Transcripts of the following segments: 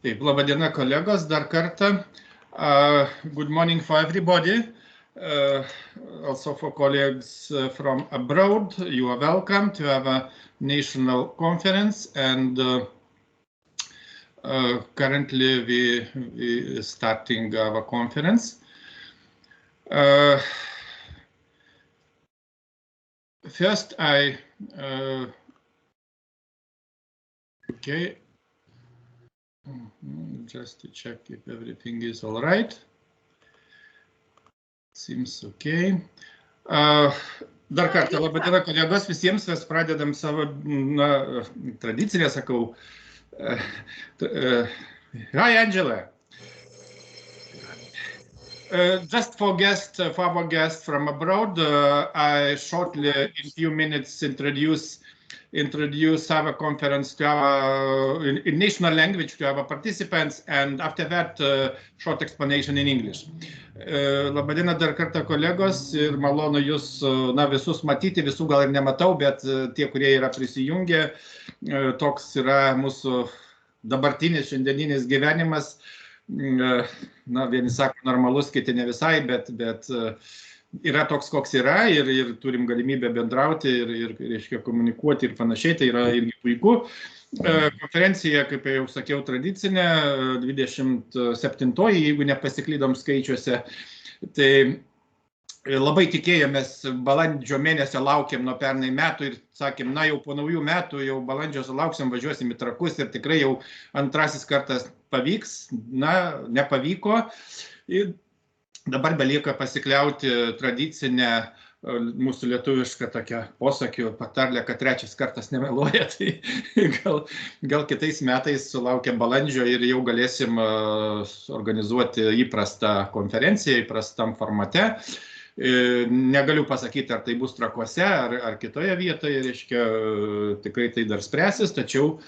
Taip, laba diena, kolegos, dar kartą. Good morning for everybody. Also for colleagues from abroad, you are welcome to our national conference, and currently we starting our conference. First, okay. Just to check if everything is all right. Seems okay. Dar kartą, laba diena, kolegos, visiems mes pradedam savo tradicinę, sakau. Hi, Angela. Just for our guest from abroad, I shortly, in few minutes, introduce our conference to our in national language to our participants, and after that, short explanation in English. Labą dieną dar kartą, kolegos, ir malonu jūs visus matyti, visų gal ir nematau, bet tie, kurie yra prisijungę, toks yra mūsų dabartinis šiandieninis gyvenimas. Vieni sako normalus, kiti ne visai, bet yra toks, koks yra, ir turim galimybę bendrauti ir reiškia komunikuoti ir panašiai, tai yra irgi puiku. Konferencija, kaip jau sakiau, tradicinė, 27-oji, jeigu nepasiklydom skaičiuose, tai labai tikėjomės, balandžio mėnesio laukėm nuo pernai metų ir sakėm, jau po naujų metų, jau balandžio sulauksim, važiuosim į Trakus ir tikrai jau antrasis kartas pavyks, nepavyko. Ir dabar belieka pasikliauti tradicinę mūsų lietuvišką tokią posakį, patarlę, kad trečias kartas nemeluoja, tai gal kitais metais sulaukę balandžio ir jau galėsim organizuoti įprastą konferenciją, įprastam formate. Negaliu pasakyti, ar tai bus Trakuose, ar kitoje vietoje, reiškia, tikrai tai dar spręsis, tačiau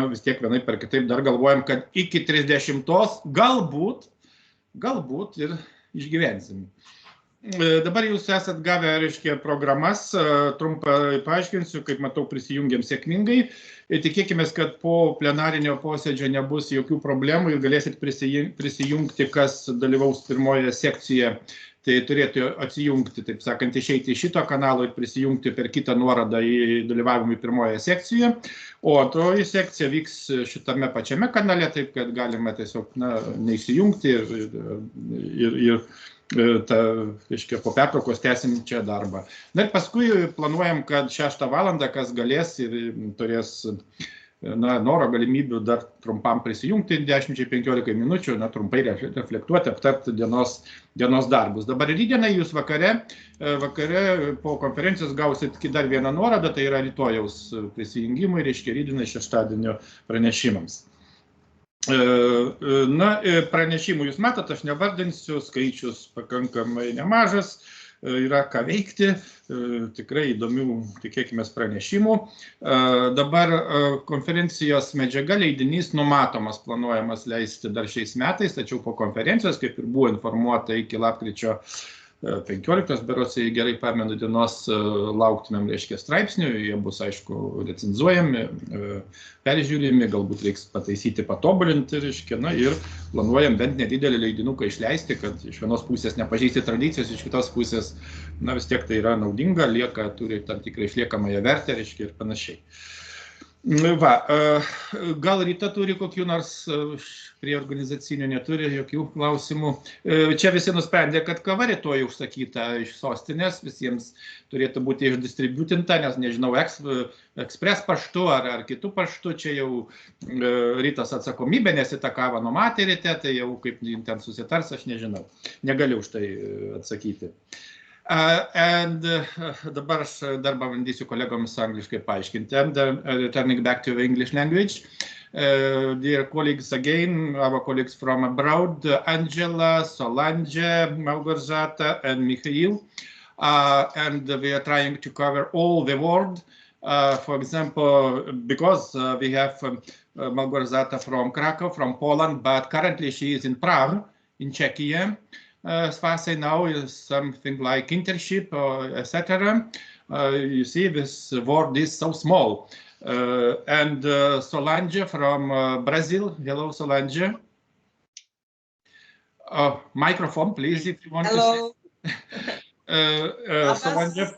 vis tiek vienaip ar kitaip dar galvojam, kad iki 30-os galbūt ir išgyvensim. Dabar jūs esat gavę, reiškia, programas, trumpai paaiškinsiu, kaip matau, prisijungiam sėkmingai. Tikėkime, kad po plenarinio posėdžio nebus jokių problemų ir galėsit prisijungti, kas dalyvaus pirmoje sekcijoje. Tai turėtų atsijungti, taip sakant, išeiti iš šito kanalo ir prisijungti per kitą nuorodą į dalyvavimą pirmoje sekcijoje. O antroji sekcija vyks šitame pačiame kanale, taip kad galima tiesiog neįsijungti ir reiškia, po pertraukos tęsim čia darbą. Ir paskui planuojam, kad 6 valandą, kas galės ir turės noro galimybių dar trumpam prisijungti 10-15 minučių, trumpai reflektuoti, aptarti dienos darbus. Dabar rytdienai jūs vakare po konferencijos gausit dar vieną nuorodą, tai yra rytojaus prisijungimui, reiškia rytdienai šeštadienio pranešimams. Pranešimų jūs matot, aš nevardinsiu, skaičius pakankamai nemažas, yra ką veikti, tikrai įdomių, tikėkime, pranešimų. Dabar konferencijos medžiaga, leidinys numatomas, planuojamas leisti dar šiais metais, tačiau po konferencijos, kaip ir buvo informuota, iki lapkričio 15, berods, jei gerai pamenu, dienos lauktumėm, reiškia, straipsnių, jie bus, aišku, recenzuojami, peržiūrimi, galbūt reiks pataisyti, patobulinti, reiškia, ir planuojam bent nedidelį leidinuką išleisti, kad iš vienos pusės nepažeisti tradicijos, iš kitos pusės, vis tiek tai yra naudinga, turi tam tikrą išliekamąją vertę, reiškia, ir panašiai. Gal Rita turi kokių nors prie organizacinių, neturi jokių klausimų. Čia visi nusprendė, kad kava rytoj užsakyta iš sostinės, visiems turėtų būti išdistributinta, nes nežinau, ekspres paštu ar kitų paštų, čia jau Ritos atsakomybė, nes į tą kavą numatė ryte, tai jau kaip ten susitars, aš nežinau, negaliu už tai atsakyti. Dabar aš dar pabandysiu kolegoms angliškai paaiškinti. And returning back to the English language, dear colleagues again, our colleagues from abroad, Angela, Solange, Margarita, and Mikhail, and we are trying to cover all the world. For example, because we have Margarita from Krakow, from Poland, but currently she is in Prague, in Czechia. As far as I know, is something like internship, etc. You see, this world is so small. And Solange from Brazil. Hello, Solange. Microphone, please, if you want to say. Solange.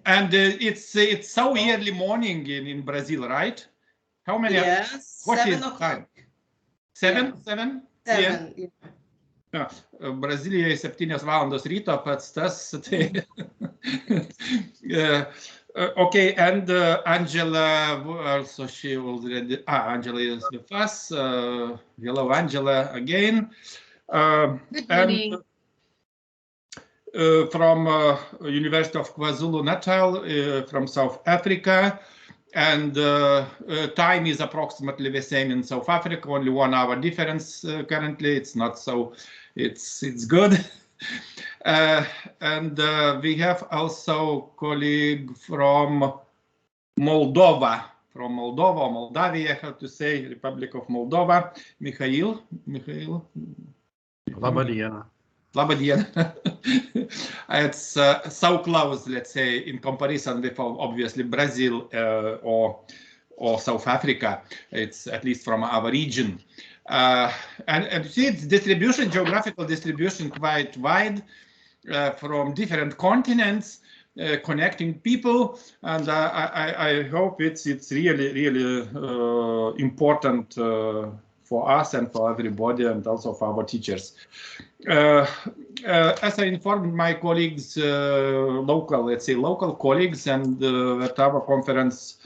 And it's so early morning in Brazil, right? How many? Yes, what 7 is o'clock. time? 7? Yeah. 7? 7, yeah. Brazilijoje 7 valandos ryto pats tas. Okay, and Angela, also she already, Angela is with us. Hello, Angela, again. Good morning. And, from University of KwaZulu-Natal, from South Africa. And time is approximately the same in South Africa, only 1 hour difference currently. It's not so, it's good. And we have also colleague from Moldova, Moldavia, how to say, Republic of Moldova, Mikhail. Labadiena. Labadiena. It's so close, let's say, in comparison with obviously Brazil or South Africa. It's at least from our region. And you see, its distribution, geographical distribution, quite wide from different continents, connecting people, and I hope it's really important for us and for everybody, and also for our teachers. As I informed my colleagues, local colleagues, and that our conference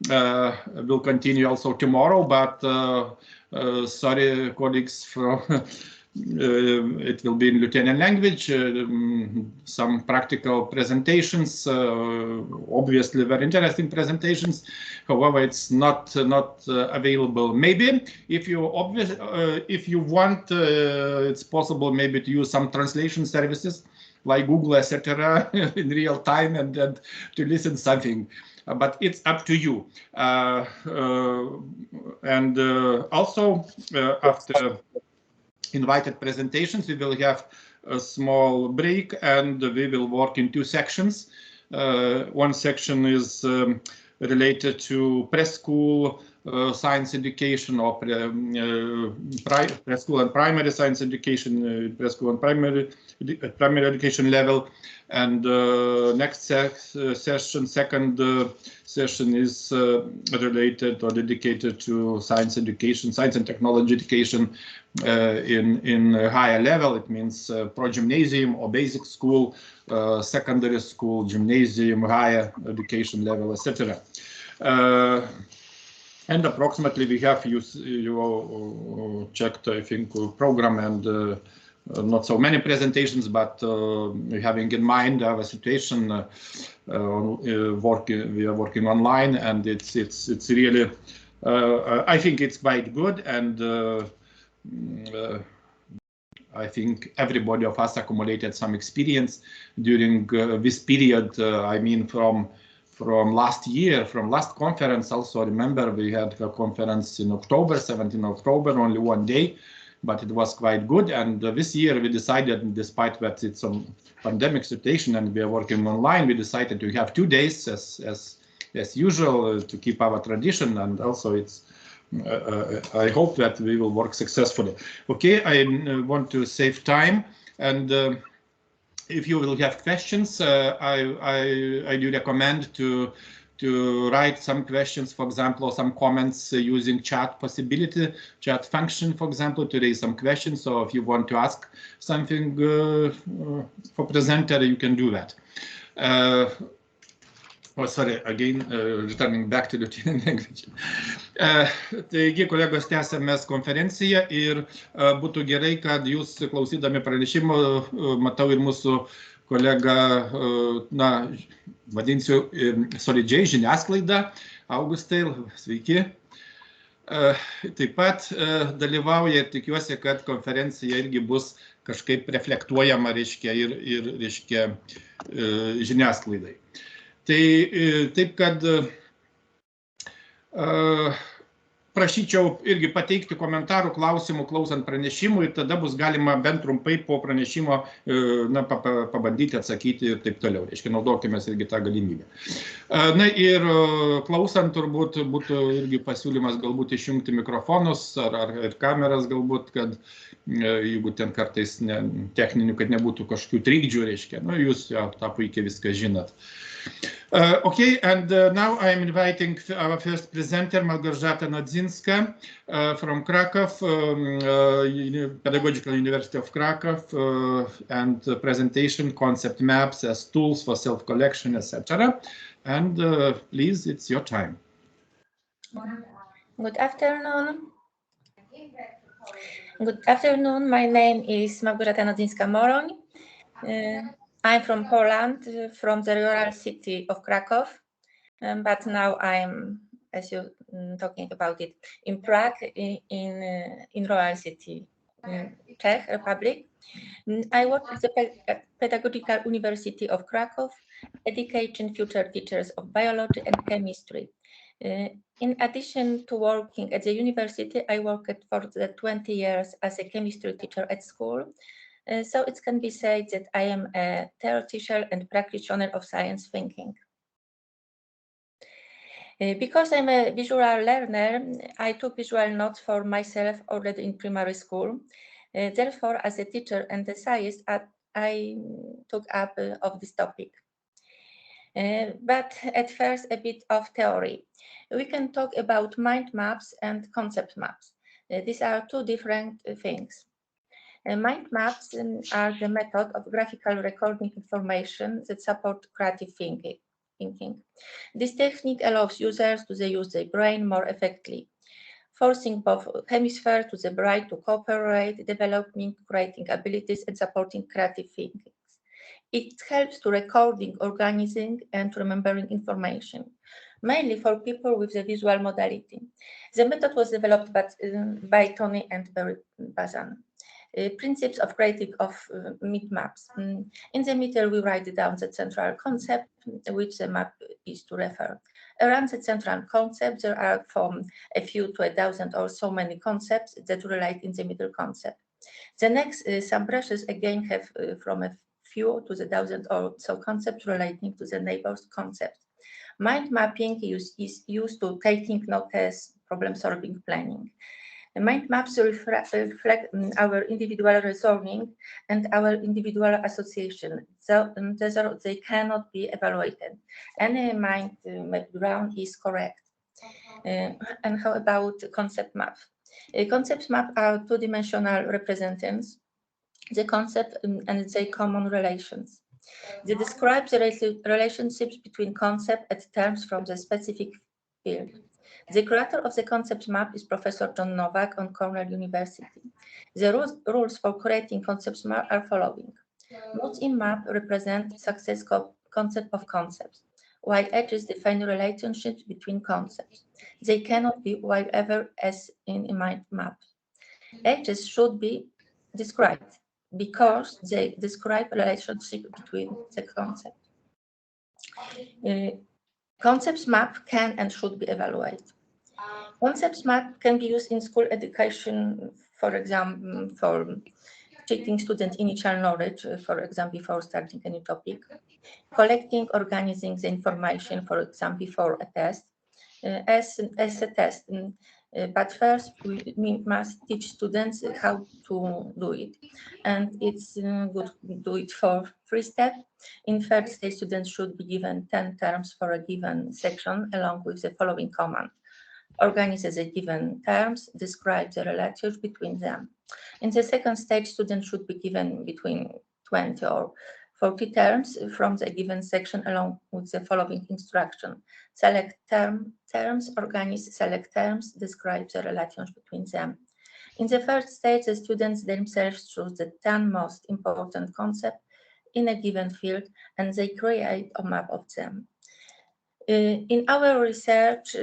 will continue also tomorrow, but sorry, colleagues, from it will be in Lithuanian language, some practical presentations, obviously very interesting presentations. However, it's not available. Maybe if you want, it's possible maybe to use some translation services like Google, etc., in real time, and then to listen something. But it's up to you. And also after invited presentations, we will have a small break, and we will work in 2 sections. One section is related to preschool science education, or preschool and primary science education, preschool and primary education level. And next session, second session, is related or dedicated to science education, science and technology education in a higher level. It means pro-gymnasium or basic school, secondary school, gymnasium, higher education level, etc. And approximately we have you checked, I think, program, and not so many presentations, but having in mind our situation, we are working online, and it's really, I think it's quite good, and I think everybody of us accumulated some experience during this period. I mean, from last year, from last conference. Also, remember we had a conference in October, 17 October, only 1 day. But it was quite good, and this year we decided, despite that it's a pandemic situation and we are working online, we decided to have 2 days as usual, to keep our tradition, and also it's I hope that we will work successfully. Okay, I want to save time, and if you will have questions, I do recommend to write some questions, for example, or some comments using chat possibility, chat function, for example, to raise some questions. So if you want to ask something for presenter, you can do that. Oh, sorry, again, returning back to Lithuanian language. Taigi, kolegos, tęsėme konferenciją, ir būtų gerai, kad jūs klausydami pranešimo, matau ir mūsų kolega, na, vadinsiu solidžiai, žiniasklaida, Augustai, sveiki. Taip pat dalyvauja, ir tikiuosi, kad konferencija irgi bus kažkaip reflektuojama, reiškia, ir reiškia, žiniasklaidai. Tai taip, kad prašyčiau irgi pateikti komentarų, klausimų, klausant pranešimų ir tada bus galima bent trumpai po pranešimo pabandyti atsakyti ir taip toliau. Reiškia, naudokime irgi tą galimybę. Na ir klausant turbūt būtų irgi pasiūlymas galbūt išjungti mikrofonus ar kameras galbūt, kad jeigu ten kartais techninių, kad nebūtų kažkokių trikdžių, reiškia. Jūs jau tą puikiai viską žinot. Okay, and now I am inviting our first presenter, Margarita Nodzinska from Krakow, Pedagogical University of Krakow, and presentation concept maps as tools for self-collection, etc. And please, it's your time. Good afternoon. Good afternoon. My name is Margarita Nodzinska. I'm from Poland, from the rural city of Krakow, but now I'm, as you talking about it, in Prague, in rural city, Czech Republic. I work at the Pedagogical University of Krakow, educating future teachers of biology and chemistry. In addition to working at the university, I worked for the 20 years as a chemistry teacher at school. So it can be said that I am a theoretical and practitioner of science thinking. Because I'm a visual learner, I took visual notes for myself already in primary school. Therefore, as a teacher and a scientist, I took up of this topic. But at first, a bit of theory. We can talk about mind maps and concept maps. These are two different things. Mind maps are the method of graphical recording information that support creative thinking. This technique allows users to use their brain more effectively, forcing both hemispheres to the brain to cooperate, developing creating abilities and supporting creative thinking. It helps to recording, organizing, and remembering information, mainly for people with the visual modality. The method was developed by Tony and Barry Bazan. Principles of creating of mind maps. In the middle, we write down the central concept, which the map is to refer. Around the central concept, there are from a few to 1,000 or so many concepts that relate in the middle concept. The next, some brushes again have from a few to the 1,000 or so concepts relating to the neighbor's concept. Mind mapping is used to taking notes, problem-solving planning. Mind maps reflect our individual reasoning and our individual association, so they cannot be evaluated. Any mind map ground is correct. And how about concept map? Concept map are two-dimensional representations, the concept and their common relations. They describe the relationships between concepts and terms from the specific field. The creator of the concept map is Professor John Nowak on Cornell University. The rules for creating concept map are following. Nodes in map represent success concept of concepts, while edges define relationships between concepts. They cannot be wherever as in a mind map. Edges should be described because they describe relationship between the concepts. Concepts map can and should be evaluated. Concepts map can be used in school education, for example, for checking student initial knowledge, for example, before starting any topic, collecting, organizing the information, for example, before a test, as a test. But first, we must teach students how to do it. And it's good to do it for 3 steps. In third stage, students should be given 10 terms for a given section, along with the following command. Organize the given terms, describe the relations between them. In the second stage, students should be given between 20 or 40 terms from the given section along with the following instruction. Select terms, organize, select terms, describe the relations between them. In the first stage, the students themselves choose the 10 most important concepts in a given field and they create a map of them. In our research,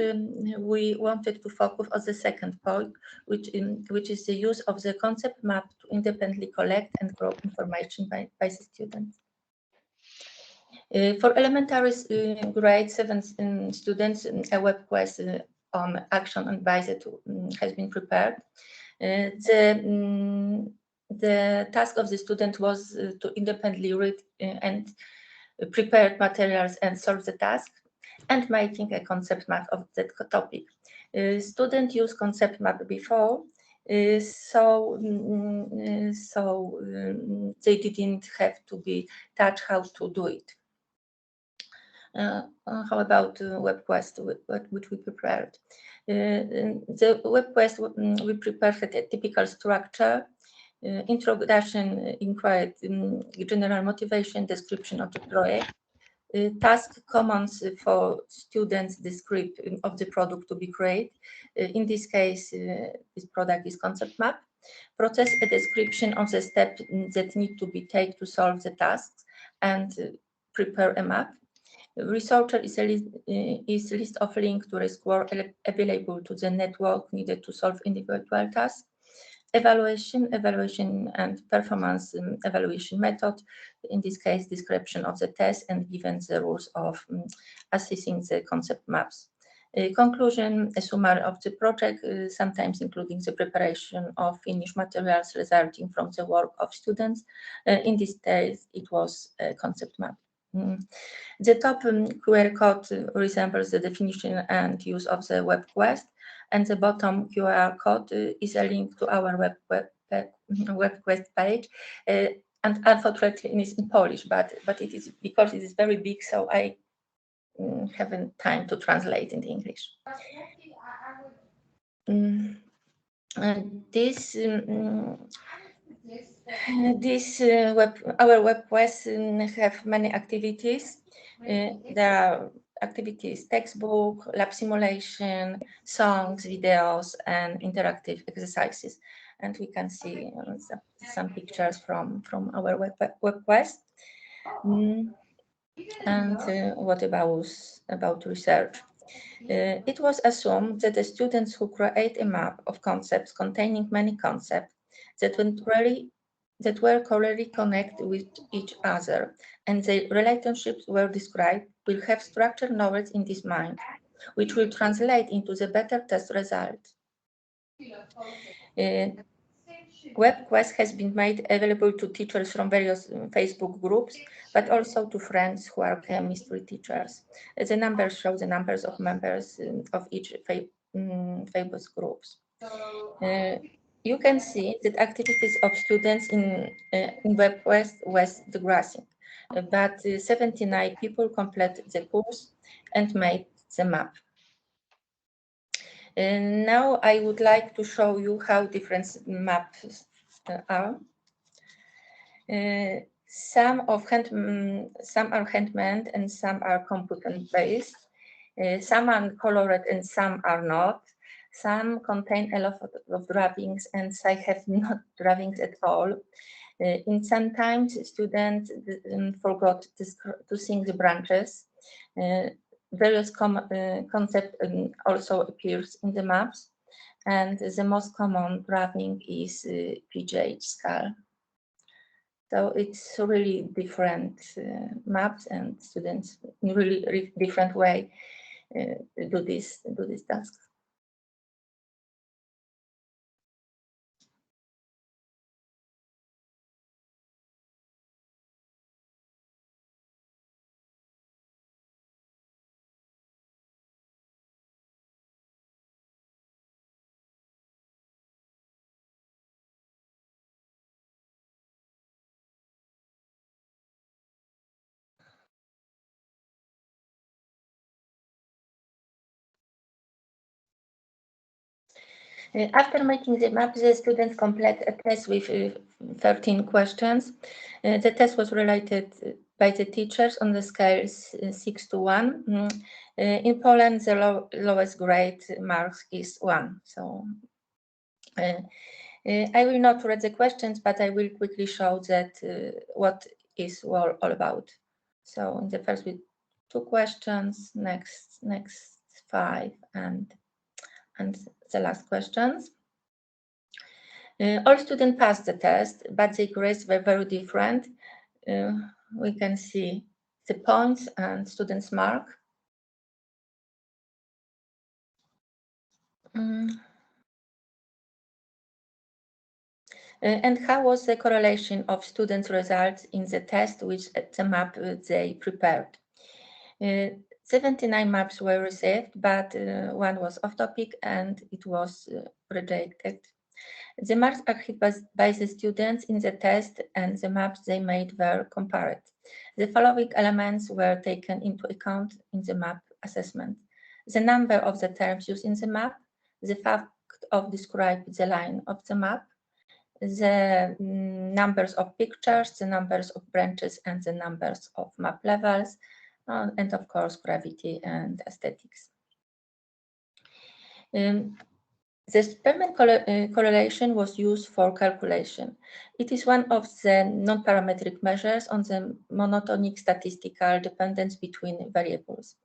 we wanted to focus on the second point, which is the use of the concept map to independently collect and group information by the students. For elementary grade 7 students, a web quest on action advice that has been prepared. The task of the student was to independently read and prepare materials and solve the task, and making a concept map of that topic. Students used concept map before, so they didn't have to be taught how to do it. How about web quest, which we prepared? The web quest we prepared a typical structure: introduction, inquiry, general motivation, description of the project, task commands for students, description of the product to be created. In this case, this product is concept map. Process, a description of the steps that need to be taken to solve the tasks and prepare a map. Researcher is a list of links to resources available to the network needed to solve individual tasks. Evaluation and performance evaluation method, in this case, description of the test and given the rules of assessing the concept maps. Conclusion, a summary of the project, sometimes including the preparation of finished materials resulting from the work of students. In this case, it was a concept map. The top QR code resembles the definition and use of the web quest, and the bottom QR code is a link to our web quest page. And unfortunately, it is in Polish, but it is because it is very big, so I haven't time to translate in English. Our web quests have many activities. There are activities: textbook, lab simulation, songs, videos, and interactive exercises. And we can see some pictures from our web quest. And what about research? It was assumed that the students who create a map of concepts containing many concepts that were clearly connected with each other and their relationships were described will have structured knowledge in this mind, which will translate into the better test result. Web quest has been made available to teachers from various Facebook groups, but also to friends who are chemistry teachers. The numbers show the numbers of members of each Facebook groups. You can see that activities of students in web quest was decreasing, but 79 people completed the course and made the map. Now I would like to show you how different maps are. Some are handmade and some are computer-based. Some are colored and some are not. Some contain a lot of drawings and some have not drawings at all. Sometimes students forgot to sing the branches. Various concepts also appears in the maps, and the most common drawing is PGH scale. So it's really different maps, and students in really different way do this task. After making the map, the students complete a test with 13 questions. The test was related by the teachers on the scales 6 to 1. In Poland, the lowest grade marks is 1. So I will not read the questions, but I will quickly show that what is all about. So in the first with 2 questions, next 5, and the last questions. All students passed the test, but the grades were very different. We can see the points and students' mark. And how was the correlation of students' results in the test which the map they prepared? 79 maps were received, but one was off topic and it was rejected. The marks are hit by the students in the test and the maps they made were compared. The following elements were taken into account in the map assessment: the number of the terms used in the map, the fact of describing the line of the map, the numbers of pictures, the numbers of branches, and the numbers of map levels, and of course, gravity and aesthetics. The Spearman correlation was used for calculation. It is one of the non-parametric measures on the monotonic statistical dependence between variables.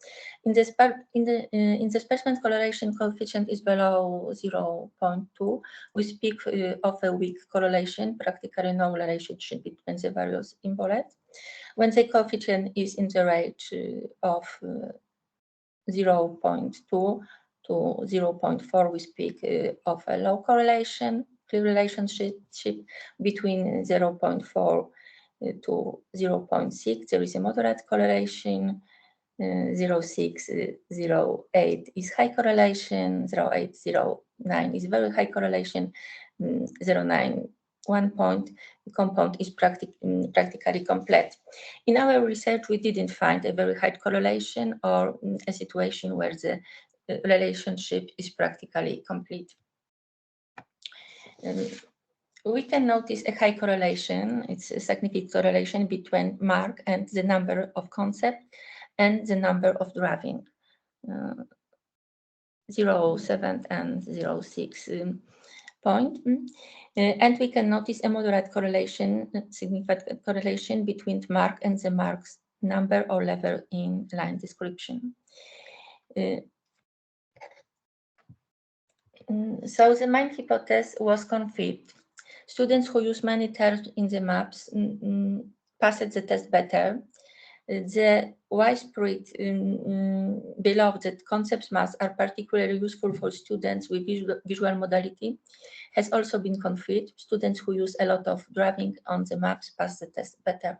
In the Spearman correlation, coefficient is below 0.2. We speak of a weak correlation, practically no relationship between the various involved. When the coefficient is in the range of 0.2 to 0.4, we speak of a low correlation, clear relationship between 0.4 to 0.6. There is a moderate correlation. 0.6, 0.8 is high correlation. 0.8, 0.9 is very high correlation. 0.9, 1 point, the compound is practically complete. In our research, we didn't find a very high correlation or a situation where the relationship is practically complete. We can notice a high correlation, it's a significant correlation between mark and the number of concepts and the number of drawing, 0.7 and 0.6 point. And we can notice a moderate correlation, significant correlation between mark and the mark's number or level in line description. So the main hypothesis was confirmed. Students who use many terms in the maps passed the test better. The widespread below that concepts maps are particularly useful for students with visual modality has also been confirmed. Students who use a lot of drawing on the maps pass the test better.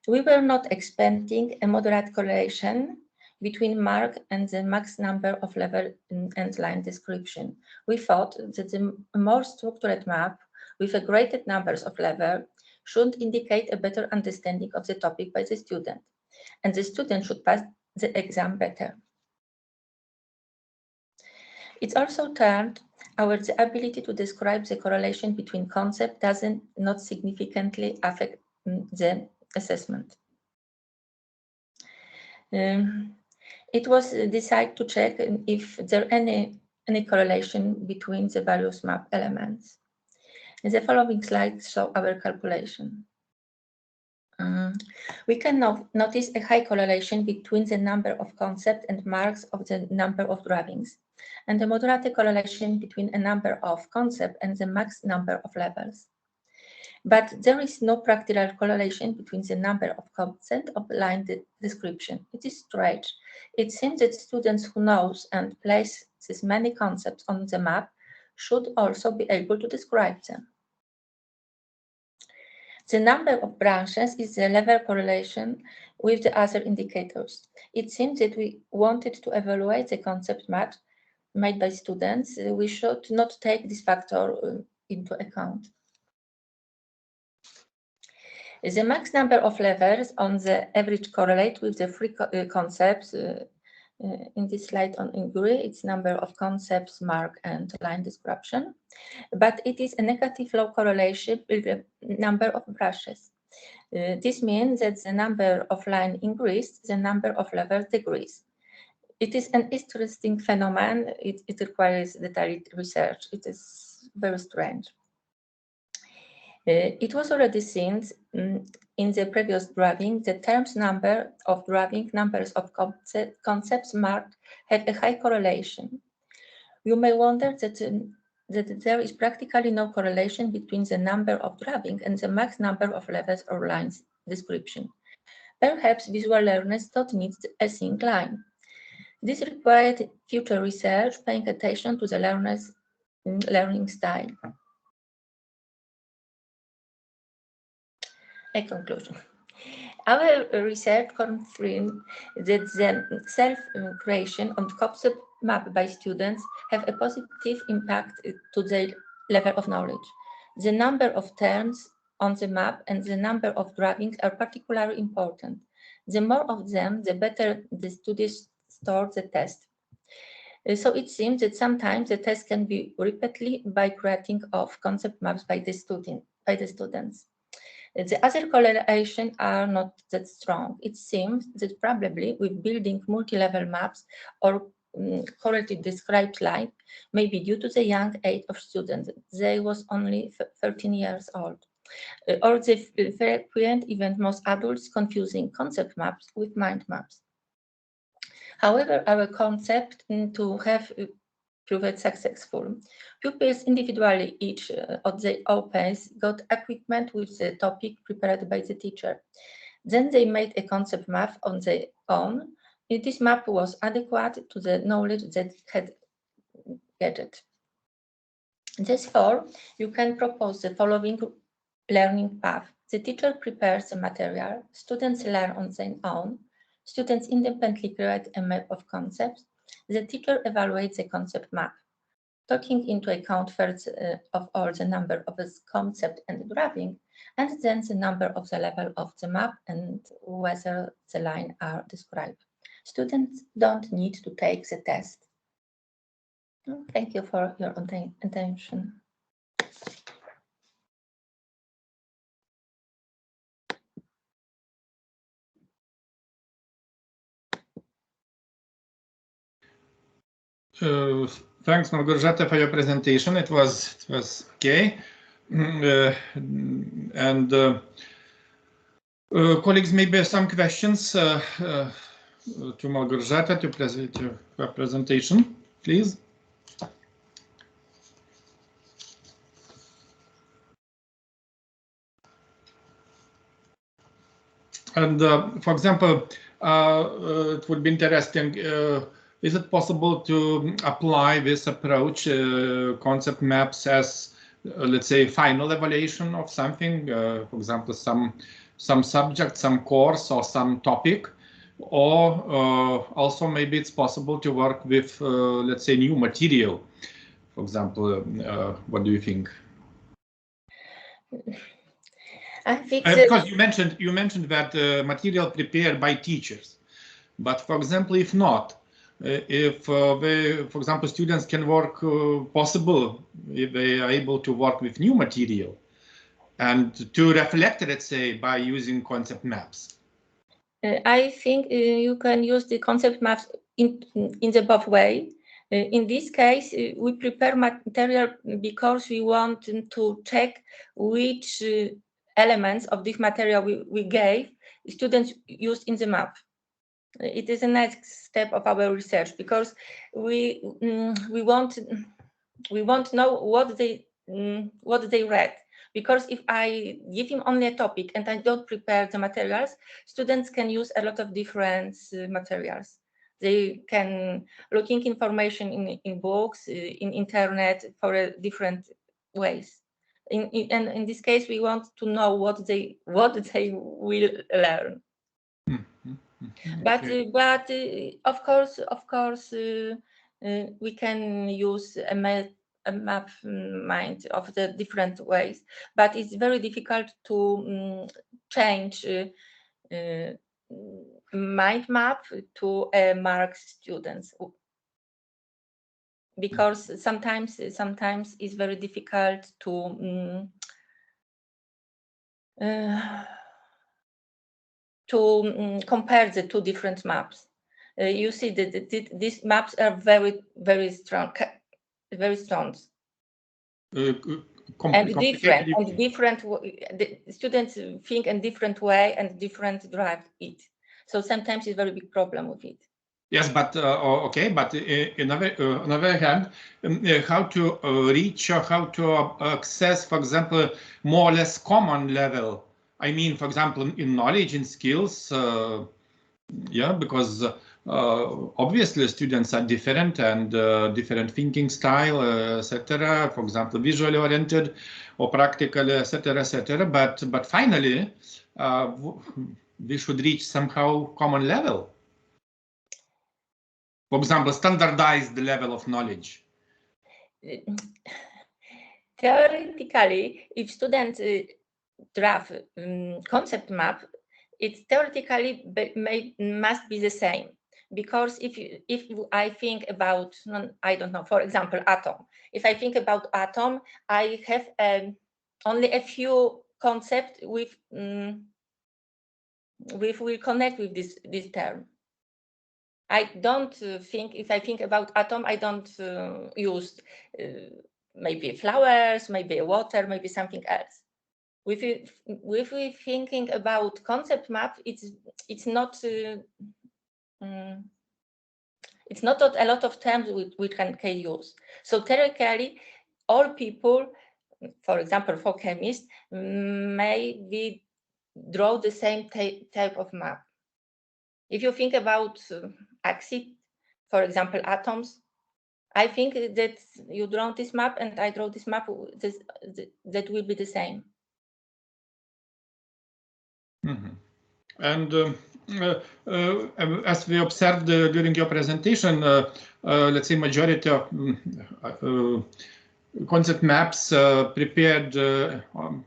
We were not expecting a moderate correlation between mark and the max number of level and line description. We thought that the more structured map with a greater numbers of level should indicate a better understanding of the topic by the student, and the student should pass the exam better. It also turned out the ability to describe the correlation between concepts doesn't not significantly affect the assessment. It was decided to check if there any correlation between the various map elements. The following slides show our calculation. We can notice a high correlation between the number of concepts and marks of the number of drawings, and a moderate correlation between a number of concepts and the max number of levels. But there is no practical correlation between the number of concepts of line description. It is strange. It seems that students who knows and places many concepts on the map should also be able to describe them. The number of branches is the level correlation with the other indicators. It seems that we wanted to evaluate the concept maps made by students. We should not take this factor into account. The max number of levels on the average correlate with the three concepts. In this slide on inquiry, it's number of concepts, mark, and line description. But it is a negative low correlation with the number of brushes. This means that the number of line increased, the number of levels decreased. It is an interesting phenomenon. It requires detailed research. It is very strange. It was already seen in the previous drawing. The terms number of drawing, numbers of concepts marked have a high correlation. You may wonder that there is practically no correlation between the number of drawing and the max number of levels or lines description. Perhaps visual learners don't need a single line. This required future research, paying attention to the learner's learning style. A conclusion. Our research confirmed that the self-creation of concept map by students have a positive impact to their level of knowledge. The number of terms on the map and the number of drawings are particularly important. The more of them, the better the students store the test. So it seems that sometimes the test can be repeated by creating of concept maps by the students. The other correlations are not that strong. It seems that probably with building multi-level maps or correctly described life may be due to the young age of students. They was only 13 years old. Or the frequent, even most adults, confusing concept maps with mind maps. However, our concept to have proved successful. Pupils individually, each at their own pace, got equipment with the topic prepared by the teacher. Then they made a concept map on their own. This map was adequate to the knowledge that had gathered. Therefore, you can propose the following learning path. The teacher prepares the material, students learn on their own, students independently create a map of concepts, the teacher evaluates the concept map, taking into account first of all the number of the concept and drawing, and then the number of the level of the map and whether the lines are described. Students don't need to take the test. Thank you for your attention. Thanks, Margarita, for your presentation. It was okay. Colleagues, maybe some questions to Margarita to present her presentation, please. And for example, it would be interesting. Is it possible to apply this approach, concept maps, as let's say final evaluation of something? For example, some subject, some course, or some topic, or also maybe it's possible to work with, let's say, new material. For example, what do you think? I think because you mentioned that material prepared by teachers, but for example, if not, if for example, students can work possible if they are able to work with new material and to reflect, let's say, by using concept maps. I think you can use the concept maps in the both way. In this case, we prepare material because we want to check which elements of this material we gave students used in the map. It is the next step of our research because we want to know what they read. Because if I give him only a topic and I don't prepare the materials, students can use a lot of different materials. They can looking information in books, in internet for different ways. And in this case, we want to know what they will learn. Okay. But of course, we can use a map mind of the different ways, but it's very difficult to change mind map to mark students, because sometimes it's very difficult to compare the two different maps. You see that these maps are very strong, and different. The students think in different way and different drive it. So sometimes it's a very big problem with it. Yes, but okay, but on the other hand, how to reach or how to access, for example, more or less common level. I mean, for example, in knowledge and skills, yeah, because obviously students are different and different thinking style, etc. For example, visually oriented or practical, etc., etc. But finally, we should reach somehow common level. For example, standardize the level of knowledge. Theoretically, if students draft concept map, it theoretically must be the same. Because if I think about, I don't know, for example, atom. If I think about atom, I have only a few concepts with will connect with this term. I don't think, if I think about atom, I don't use maybe flowers, maybe water, maybe something else. If we thinking about concept map, it's not a lot of terms we can use. So theoretically, all people, for example, for chemists, maybe draw the same type of map. If you think about acid, for example, atoms, I think that you draw this map and I draw this map, that will be the same. Mm-hmm. And as we observed during your presentation, let's say majority of concept maps prepared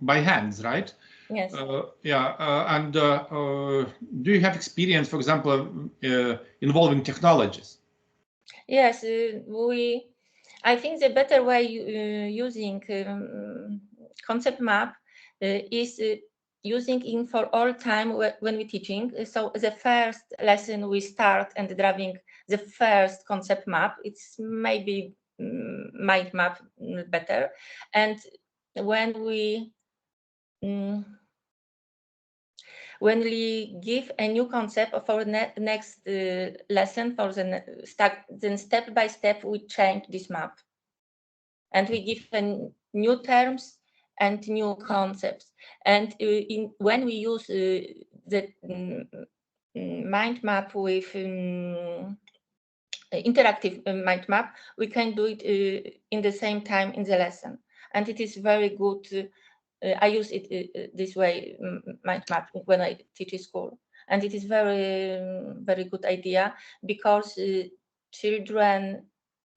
by hands, right? Yes. And do you have experience, for example, involving technologies? Yes, I think the better way using concept map is using in for all time when we're teaching. So the first lesson we start and drawing the first concept map. It's maybe mind map better, and when we give a new concept for next lesson, for then step by step we change this map, and we give new terms and new concepts. And when we use the mind map with interactive mind map, we can do it in the same time in the lesson, and it is very good. I use it this way, mind map, when I teach in school, and it is very good idea, because children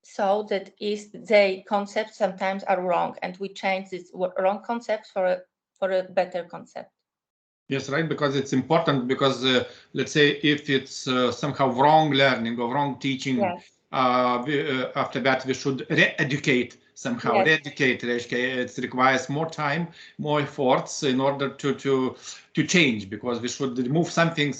saw that their concepts sometimes are wrong, and we change this wrong concept for a better concept. Yes, right, because it's important, because let's say if it's somehow wrong learning or wrong teaching, yes. After that we should re-educate somehow. Yes. Re-educate, it requires more time, more efforts in order to change, because we should remove something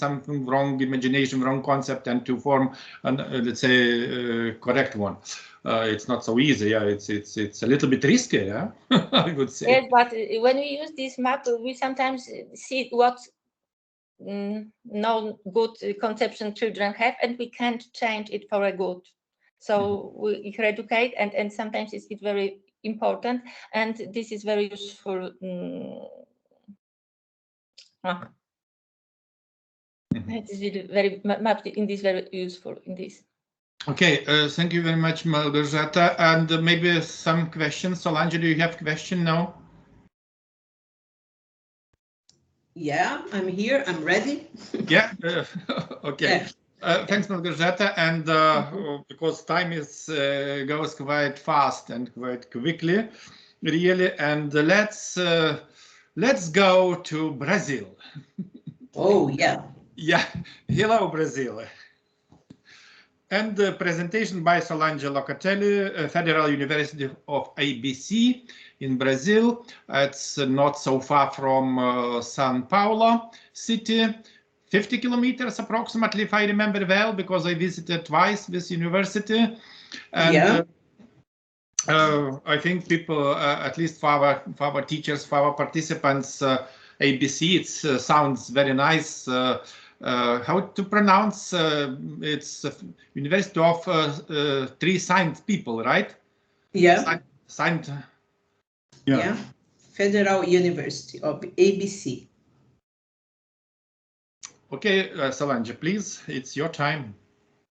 wrong imagination, wrong concept, and to form an let's say correct one. It's not so easy. Yeah, it's a little bit risky. Yeah, I would say. Yes, but when we use this map, we sometimes see what no good conception children have, and we can't change it for a good. So we educate, and sometimes it's very important, and this is very useful. It is very mapped in this, very useful in this. Okay, thank you very much, Margarita. And maybe some questions. Solange, do you have a question now? Yeah, I'm here. I'm ready. Yeah. Okay. Yeah. Thanks, Margarita. And because time goes quite fast and quite quickly, really. And let's go to Brazil. Oh yeah. Yeah. Hello, Brazil. And the presentation by Solange Locatelli, Federal University of ABC in Brazil. It's not so far from São Paulo city, 50 kilometers approximately, if I remember well, because I visited twice this university. And yeah. I think people, at least for our teachers, for our participants, ABC, it sounds very nice. How to pronounce? It's University of Three Signed People, right? Yeah. Signed. Yeah. Federal University of ABC. Okay, Solange, please, it's your time.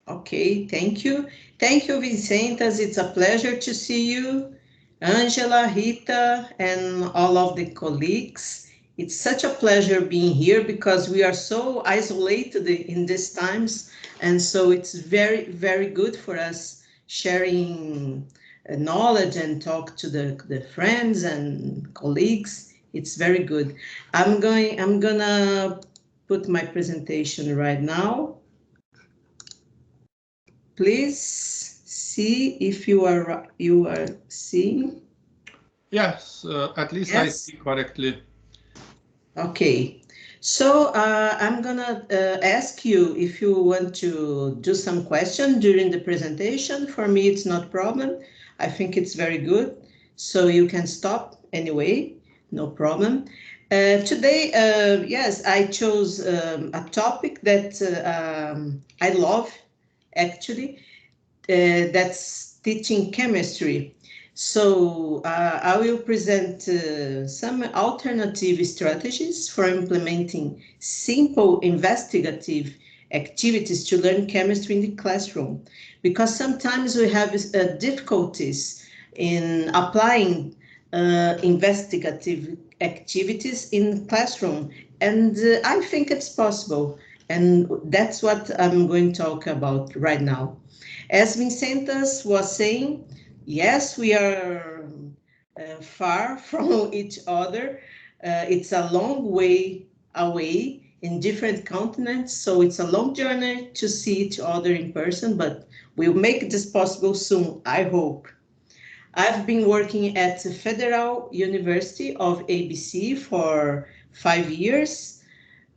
Okay, thank you. Thank you, Vincentas. It's a pleasure to see you. Angela, Rita, and all of the colleagues. It's such a pleasure being here because we are so isolated in these times. And so it's very, very good for us sharing knowledge and talk to the friends and colleagues. It's very good. I'm gonna put my presentation right now. Please see if you are seeing. Yes, at least I see correctly. Okay, so I'm gonna ask you if you want to do some question during the presentation. For me, it's not problem. I think it's very good. So you can stop anyway, no problem. Today, yes, I chose a topic that I love actually. That's teaching chemistry. So I will present some alternative strategies for implementing simple investigative activities to learn chemistry in the classroom, because sometimes we have difficulties in applying investigative activities in classroom, and I think it's possible, and that's what I'm going to talk about right now. As Vincentas was saying, yes, we are far from each other. It's a long way away in different continents, so it's a long journey to see each other in person, but we'll make this possible soon, I hope. I've been working at the Federal University of ABC for 5 years,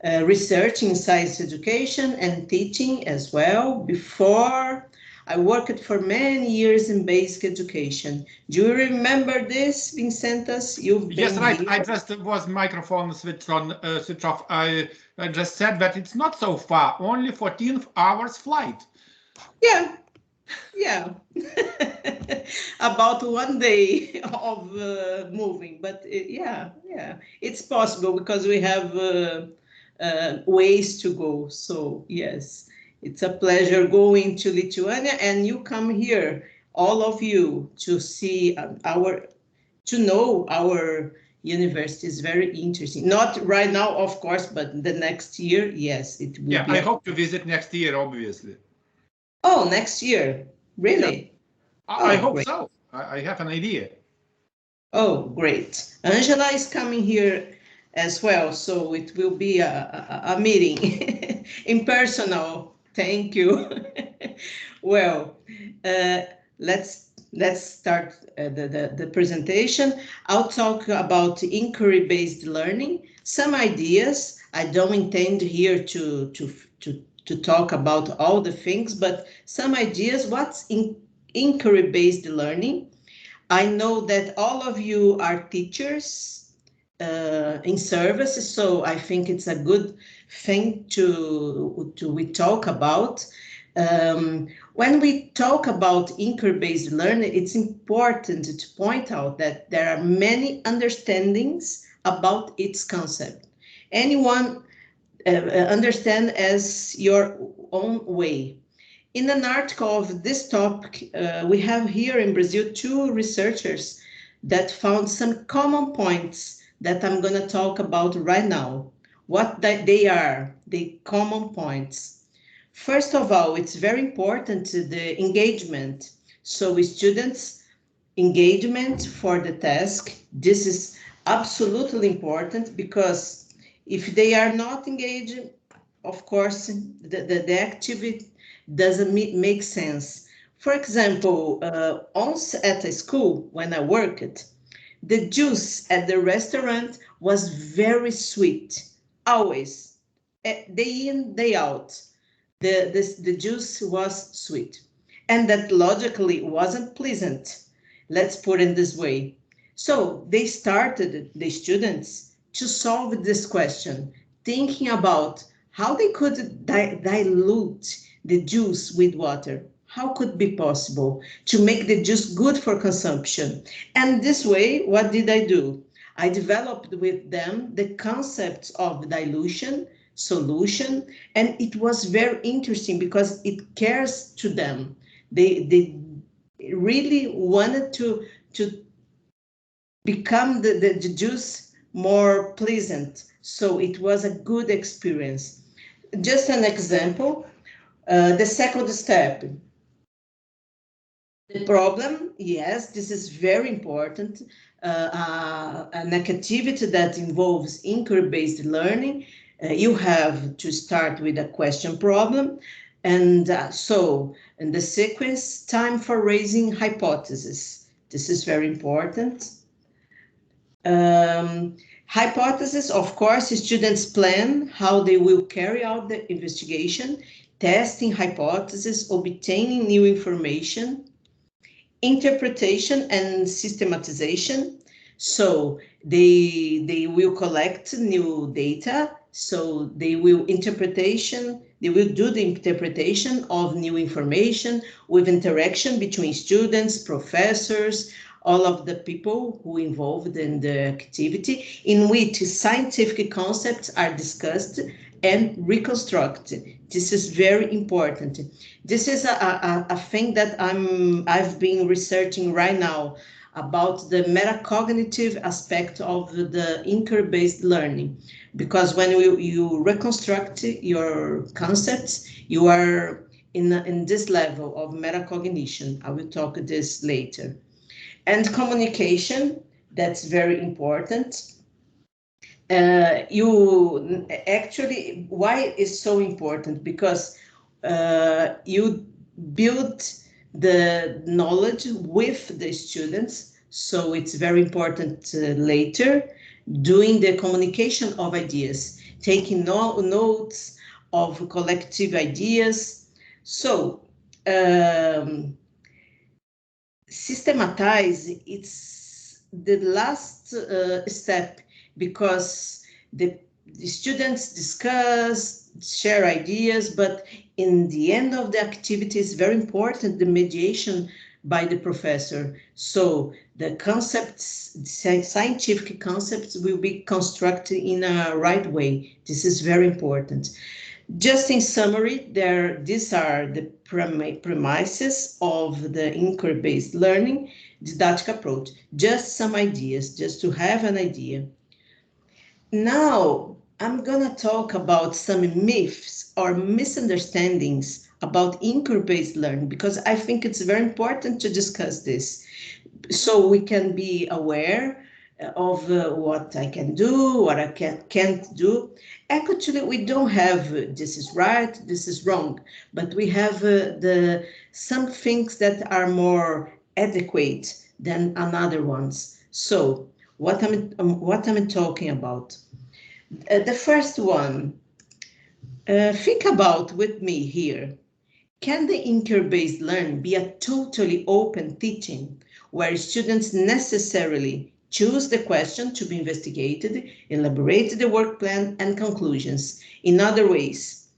researching science education and teaching as well. Before, I worked for many years in basic education. Do you remember this, Vincentas? You've been Yes, right. here. I just was microphone switch off. I just said that it's not so far, only 14 hours flight. Yeah, yeah. About 1 day of moving, but yeah, it's possible because we have ways to go. So yes, it's a pleasure going to Lithuania, and you come here, all of you, to see to know our university is very interesting. Not right now, of course, but the next year, yes, it will be. I hope to visit next year, obviously. Oh, next year, really? Yeah. I hope great. so. I have an idea. Oh, great. Angela is coming here as well, so it will be a meeting impersonal. Thank you. Well, let's start the presentation. I'll talk about inquiry-based learning, some ideas. I don't intend here to talk about all the things, but some ideas. What's inquiry-based learning? I know that all of you are teachers in services, so I think it's a good thing to we talk about. When we talk about inquiry-based learning, it's important to point out that there are many understandings about its concept. Anyone understand as your own way. In an article of this topic, we have here in Brazil 2 researchers that found some common points that I'm going to talk about right now. What they are, the common points. First of all, it's very important the engagement. So students' engagement for the task. This is absolutely important because if they are not engaged, of course, the activity doesn't make sense. For example, once at a school when I worked, the juice at the restaurant was very sweet, always, day in, day out. The juice was sweet, and that logically wasn't pleasant. Let's put it this way. So they started, the students, to solve this question, thinking about how they could dilute the juice with water. How could it be possible to make the juice good for consumption? And this way, what did I do? I developed with them the concepts of dilution, solution. And it was very interesting because it cares to them. They really wanted to become the juice more pleasant. So it was a good experience. Just an example, the second step. The problem, yes, this is very important. An activity that involves inquiry-based learning, you have to start with a question problem. And so in the sequence, time for raising hypotheses. This is very important. Hypothesis, of course, students plan how they will carry out the investigation, testing hypotheses, obtaining new information, interpretation and systematization. So they will collect new data. So they will do the interpretation of new information with interaction between students, professors, all of the people who involved in the activity, in which scientific concepts are discussed and reconstructed. This is very important. This is a thing that I've been researching right now about the metacognitive aspect of the inquiry-based learning, because when you reconstruct your concepts, you are in this level of metacognition. I will talk this later. And communication, that's very important. You actually, why is so important? Because you build the knowledge with the students, so it's very important later, doing the communication of ideas, taking notes of collective ideas. So systematize, it's the last step, because the students discuss, share ideas, but in the end of the activity is very important, the mediation by the professor. So the concepts, scientific concepts will be constructed in a right way. This is very important. Just in summary, these are the premises of the inquiry-based learning didactic approach. Just some ideas, just to have an idea. Now, I'm gonna talk about some myths or misunderstandings about inquiry-based learning, because I think it's very important to discuss this, so we can be aware of what I can do, what I can't do. Actually, we don't have this is right, this is wrong, but we have some things that are more adequate than another ones. So what I'm talking about? The first one, think about with me here. Can the inquiry-based learning be a totally open teaching where students necessarily choose the question to be investigated, elaborate the work plan and conclusions? In other words,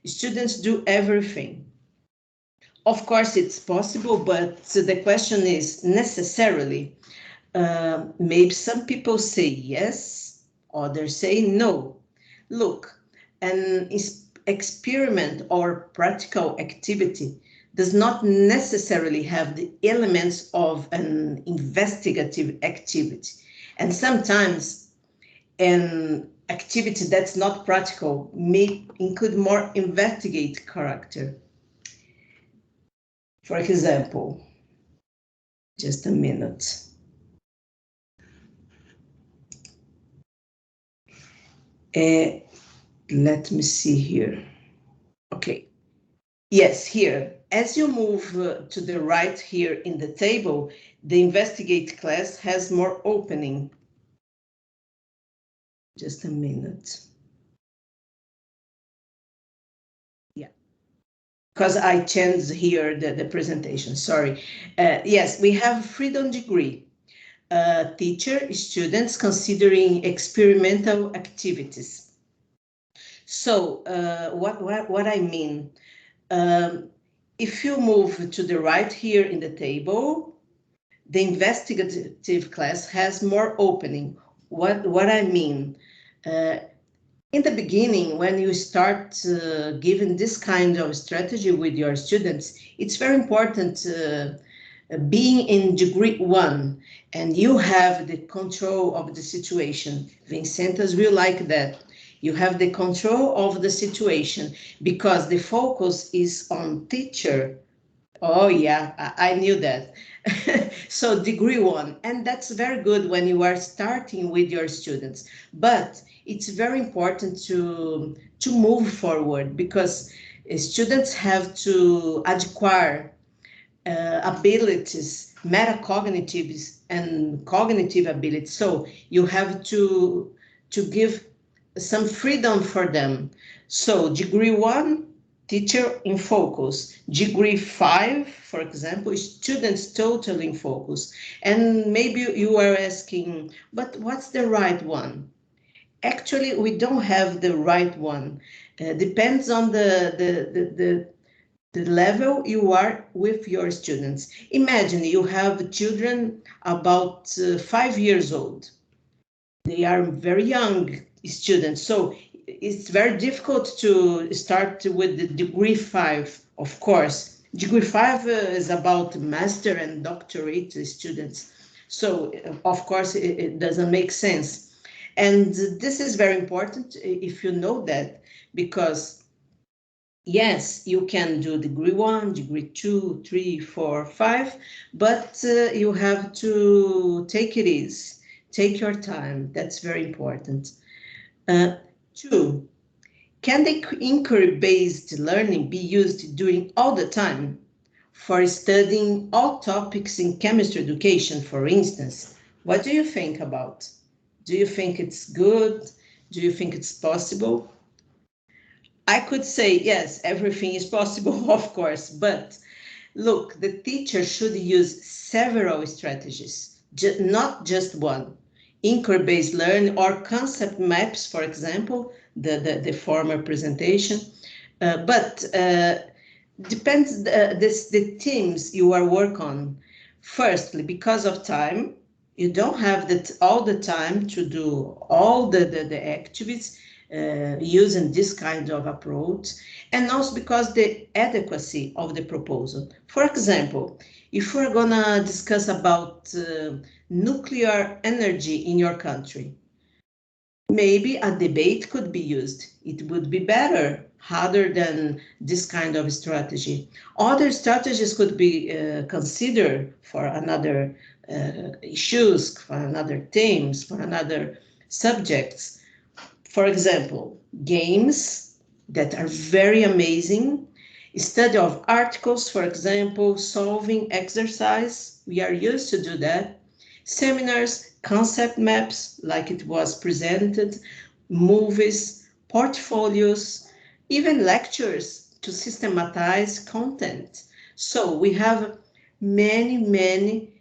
students do everything. Of course, it's possible, but the question is necessarily. Maybe some people say yes, others say no. Look, an experiment or practical activity does not necessarily have the elements of an investigative activity. And sometimes an activity that's not practical may include more investigative character. For example, just a minute. Let me see here. Okay. Yes, here. As you move to the right here in the table, the investigate class has more opening. Just a minute. Yeah. Because I changed here the presentation, sorry. Yes, we have freedom degree. Teacher, students considering experimental activities. So what I mean, if you move to the right here in the table, the investigative class has more opening. What I mean, in the beginning, when you start giving this kind of strategy with your students, it's very important being in degree 1 and you have the control of the situation. Vincentas will like that. You have the control of the situation because the focus is on teacher. Oh yeah, I knew that. So degree 1, and that's very good when you are starting with your students. But it's very important to move forward because students have to acquire abilities, metacognitive and cognitive abilities. So you have to give some freedom for them. So degree 1, teacher in focus. Degree 5, for example, students totally in focus. And maybe you are asking, but what's the right one? Actually, we don't have the right one. Depends on the level you are with your students. Imagine you have children about 5 years old. They are very young students, so it's very difficult to start with the degree 5, of course. Degree 5 is about master and doctorate students. So, of course, it doesn't make sense. And this is very important if you know that, because yes, you can do degree 1, degree 2, 3, 4, 5, but you have to take it easy. Take your time. That's very important. 2, can the inquiry-based learning be used during all the time for studying all topics in chemistry education, for instance? What do you think about? Do you think it's good? Do you think it's possible? I could say, yes, everything is possible, of course, but look, the teacher should use several strategies, not just one. Inquiry-based learning or concept maps, for example, the former presentation, but depends the themes you are work on. Firstly, because of time, you don't have all the time to do all the activities using this kind of approach, and also because the adequacy of the proposal. For example, if we're gonna discuss about nuclear energy in your country, maybe a debate could be used. It would be better rather than this kind of strategy. Other strategies could be considered for another issues, for another themes, for another subjects. For example, games that are very amazing, study of articles, for example, solving exercise, we are used to do that. Seminars, concept maps, like it was presented, movies, portfolios, even lectures to systematize content. So we have many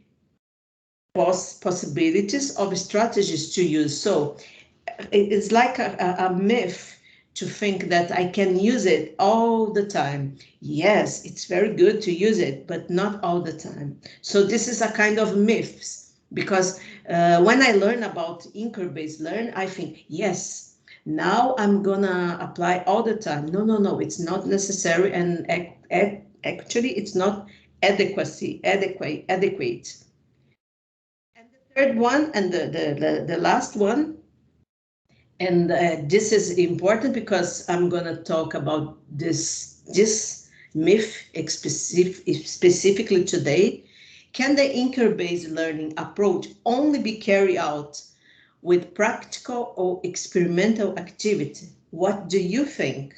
possibilities of strategies to use. So it's like a myth to think that I can use it all the time. Yes, it's very good to use it, but not all the time. So this is a kind of myths, because when I learn about inquiry-based learning, I think, yes, now I'm gonna apply all the time. No, it's not necessary, and actually it's not adequate. And the third one, and the last one, and this is important because I'm going to talk about this myth specifically today. Can the inquiry-based learning approach only be carried out with practical or experimental activity? What do you think?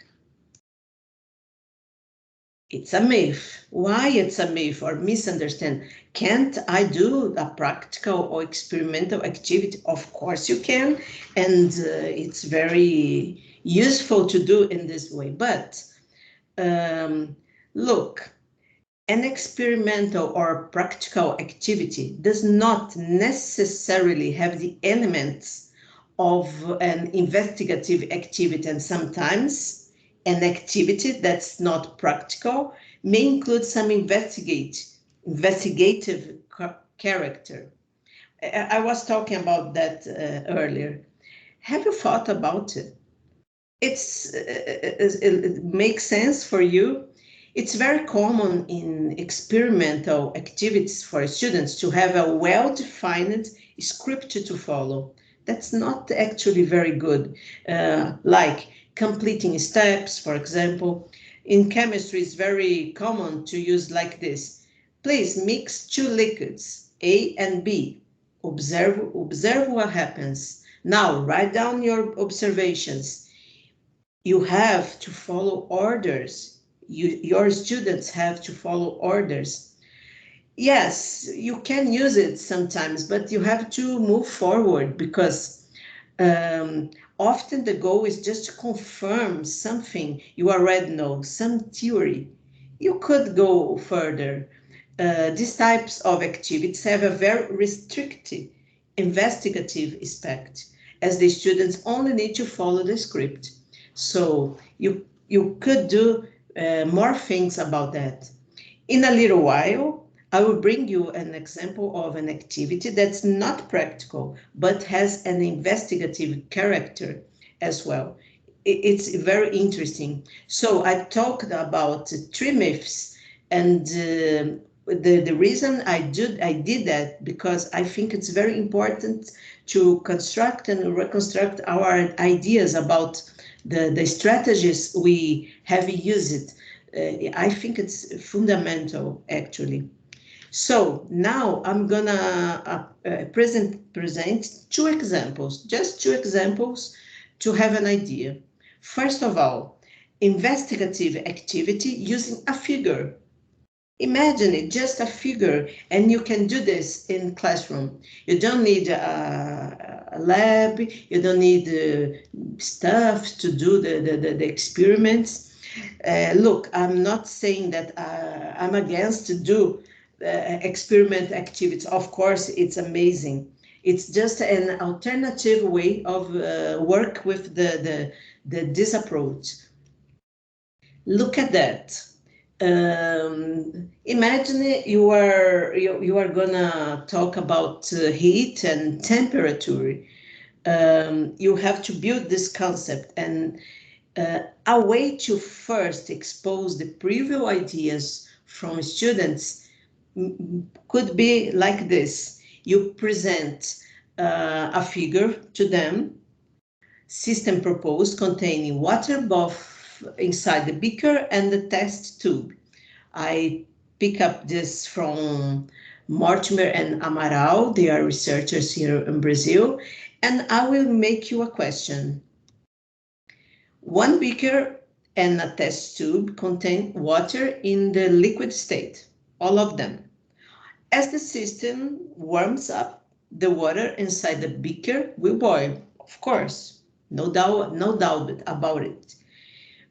It's a myth. Why it's a myth or misunderstand? Can't I do a practical or experimental activity? Of course you can, and it's very useful to do in this way. But look, an experimental or practical activity does not necessarily have the elements of an investigative activity, and sometimes an activity that's not practical may include some investigative character. I was talking about that earlier. Have you thought about it? it makes sense for you. It's very common in experimental activities for students to have a well-defined script to follow. That's not actually very good, like completing steps, for example. In chemistry, it's very common to use like this. Please mix 2 liquids, A and B. Observe what happens. Now, write down your observations. You have to follow orders. Your students have to follow orders. Yes, you can use it sometimes, but you have to move forward because often the goal is just to confirm something you already know, some theory. You could go further. These types of activities have a very restricted investigative aspect, as the students only need to follow the script. So you could do more things about that. In a little while, I will bring you an example of an activity that's not practical, but has an investigative character as well. It's very interesting. So I talked about 3 myths, and the reason I did that because I think it's very important to construct and reconstruct our ideas about the strategies we have used. I think it's fundamental, actually. So now I'm gonna present 2 examples, just 2 examples to have an idea. First of all, investigative activity using a figure. Imagine it, just a figure, and you can do this in classroom. You don't need a lab, you don't need stuff to do the experiments. Look, I'm not saying that I'm against to do experiment activities. Of course, it's amazing. It's just an alternative way of work with this approach. Look at that. Imagine you are gonna talk about heat and temperature. You have to build this concept, and a way to first expose the previous ideas from students could be like this. You present a figure to them, system proposed containing water bath inside the beaker and the test tube. I pick up this from Mortimer and Amaral. They are researchers here in Brazil. And I will make you a question. 1 beaker and a test tube contain water in the liquid state, all of them. As the system warms up, the water inside the beaker will boil, of course, no doubt about it.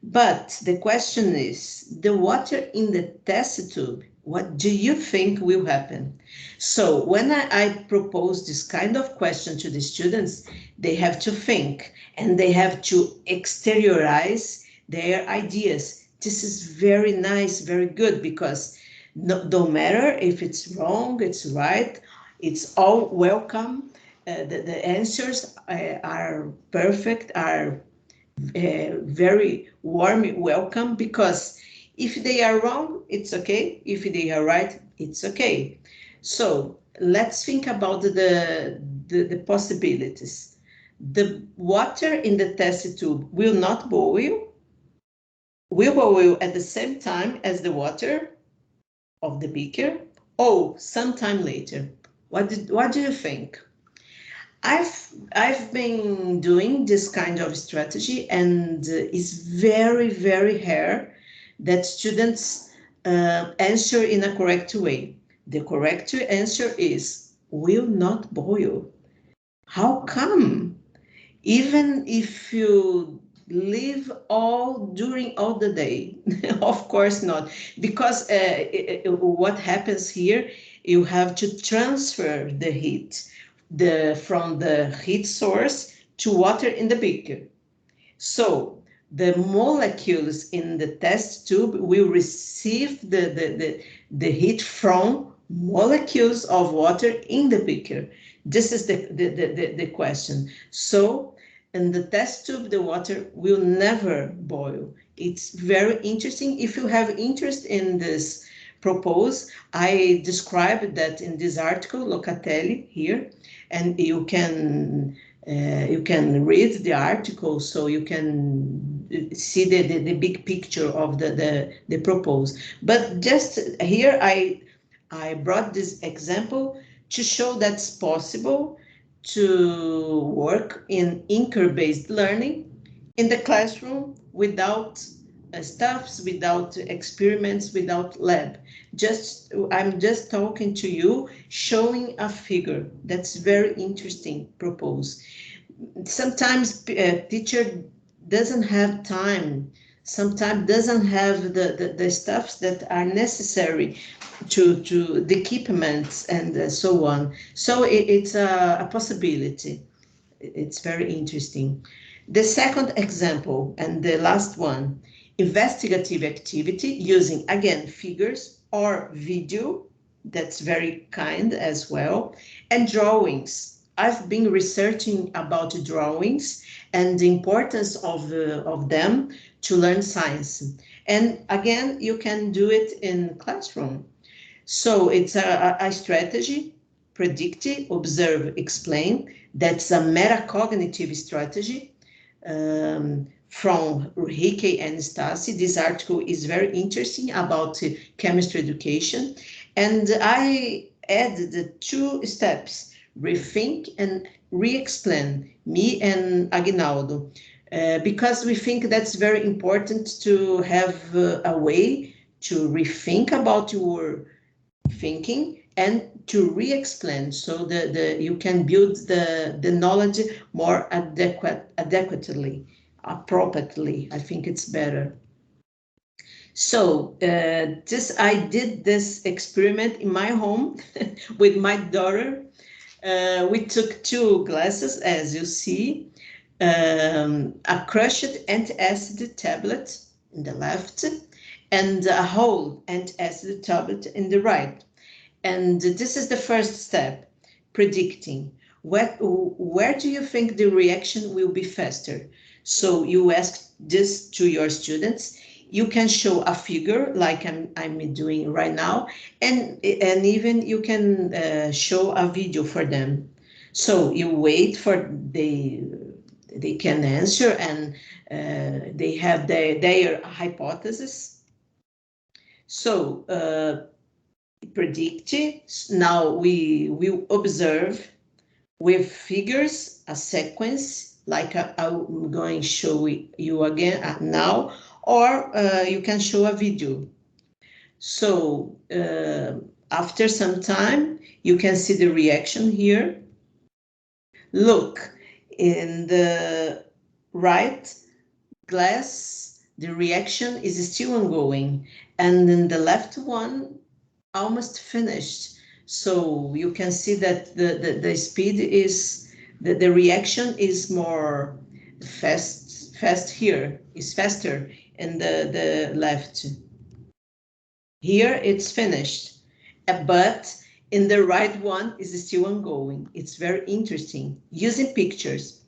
But the question is, the water in the test tube, what do you think will happen? So when I propose this kind of question to the students, they have to think and they have to exteriorize their ideas. This is very nice, very good, because no matter if it's wrong, it's right, it's all welcome. The answers are perfect, are very warm welcome, because if they are wrong, it's okay. If they are right, it's okay. So let's think about the possibilities. The water in the test tube will not boil, will boil at the same time as the water of the beaker, or sometime later. What do you think? I've been doing this kind of strategy, and it's very, very rare that students answer in a correct way. The correct answer is will not boil. How come? Even if you live during all the day? Of course not, because what happens here, you have to transfer the heat from the heat source to water in the beaker. So the molecules in the test tube will receive the heat from molecules of water in the beaker. This is the question. So in the test tube, the water will never boil. It's very interesting. If you have interest in this propose, I described that in this article, Locatelli here, and you can read the article, so you can see the big picture of the propose. But just here, I brought this example to show that's possible to work in Inquirybased learning in the classroom without staffs, without experiments, without lab. I'm just talking to you, showing a figure. That's very interesting propose. Sometimes teacher doesn't have time, sometimes doesn't have the stuffs that are necessary to the equipment and so on. So it's a possibility. It's very interesting. The second example and the last one, investigative activity using, again, figures or video. That's very kind as well. And drawings. I've been researching about drawings and the importance of them to learn science. And again, you can do it in classroom. So it's a strategy, predict, observe, explain. That's a metacognitive strategy from Rieke and Stasi. This article is very interesting about chemistry education. And I added the 2 steps, rethink and re-explain, me and Aguinaldo, because we think that's very important to have a way to rethink about your thinking and to re-explain, so that you can build the knowledge more adequately, appropriately. I think it's better. So I did this experiment in my home with my daughter. We took 2 glasses, as you see, a crushed antacid tablet in the left and a whole antacid tablet in the right. And this is the first step, predicting. Where do you think the reaction will be faster? So you ask this to your students. You can show a figure like I'm doing right now, and even you can show a video for them. So you wait for they can answer, and they have their hypothesis. So predict. Now we will observe with figures a sequence, like I'm going to show you again now, or you can show a video. So after some time, you can see the reaction here. Look, in the right glass, the reaction is still ongoing, and in the left one, almost finished. So you can see that the speed is, the reaction is more fast here, is faster in the left. Here it's finished, but in the right one is still ongoing. It's very interesting, using pictures.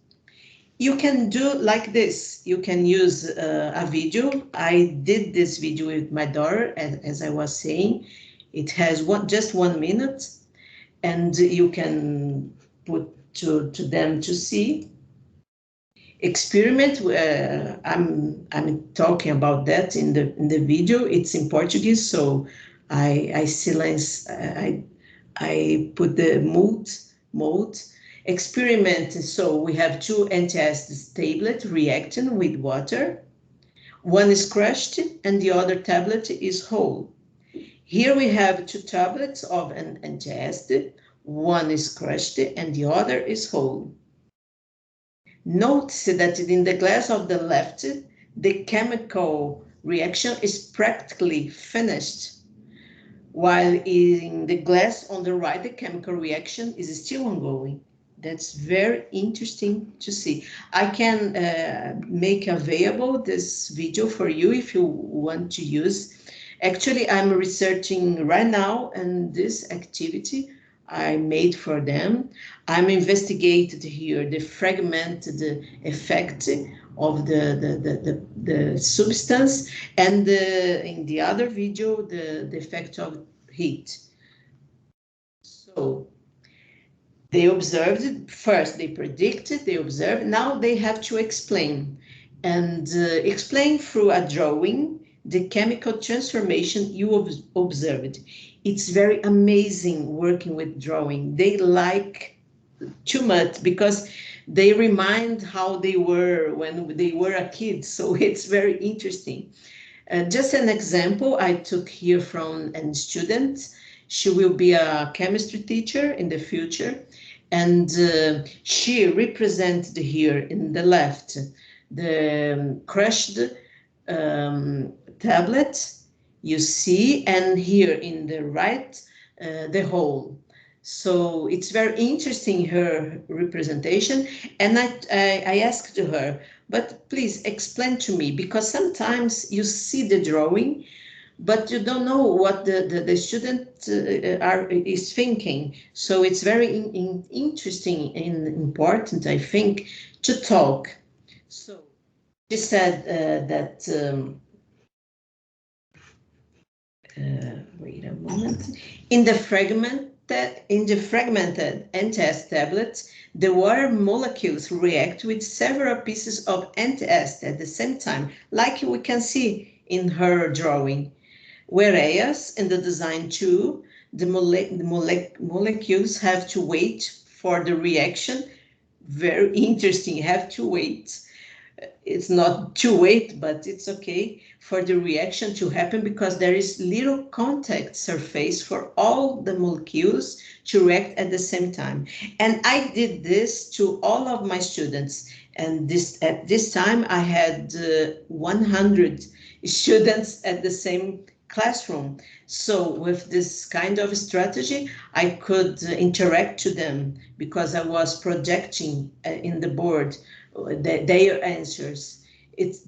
You can do like this. You can use a video. I did this video with my daughter, as I was saying. It has just 1 minute, and you can put to them to see. Experiment. I'm talking about that in the video. It's in Portuguese, so I silence. I put the mode. Experiment. So we have 2 antacid tablets reacting with water. One is crushed, and the other tablet is whole. Here we have 2 tablets of an antacid. One is crushed and the other is whole. Notice that in the glass of the left, the chemical reaction is practically finished, while in the glass on the right, the chemical reaction is still ongoing. That's very interesting to see. I can make available this video for you if you want to use. Actually, I'm researching right now in this activity. I made for them. I'm investigated here the fragmented effect of the substance, and in the other video, the effect of heat. So they observed first, they predicted, they observed, now they have to explain. And explain through a drawing the chemical transformation you observed. It's very amazing working with drawing. They like too much because they remind how they were when they were a kid. So it's very interesting. Just an example I took here from a student. She will be a chemistry teacher in the future. And she represented here in the left the crushed tablet you see, and here in the right the whole. So it's very interesting, her representation. And I asked her, but please explain to me, because sometimes you see the drawing, but you don't know what the student is thinking. So it's very interesting and important, I think, to talk. So she said that, wait a moment, in the fragmented NTS tablets, the water molecules react with several pieces of NTS at the same time, like we can see in her drawing. Whereas in the design 2, the molecules have to wait for the reaction. Very interesting, have to wait. It's not to wait, but it's okay for the reaction to happen because there is little contact surface for all the molecules to react at the same time. And I did this to all of my students. And at this time, I had 100 students at the same classroom. So with this kind of strategy, I could interact to them because I was projecting in the board their answers. It's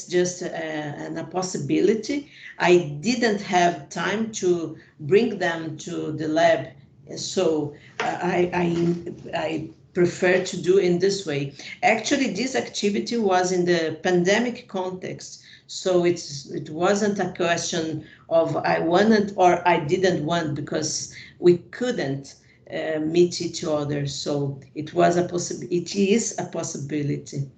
just a possibility. I didn't have time to bring them to the lab, so I prefer to do in this way. Actually, this activity was in the pandemic context, so it wasn't a question of I wanted or I didn't want, because we couldn't meet each other. So it was a possibility. It is a possibility.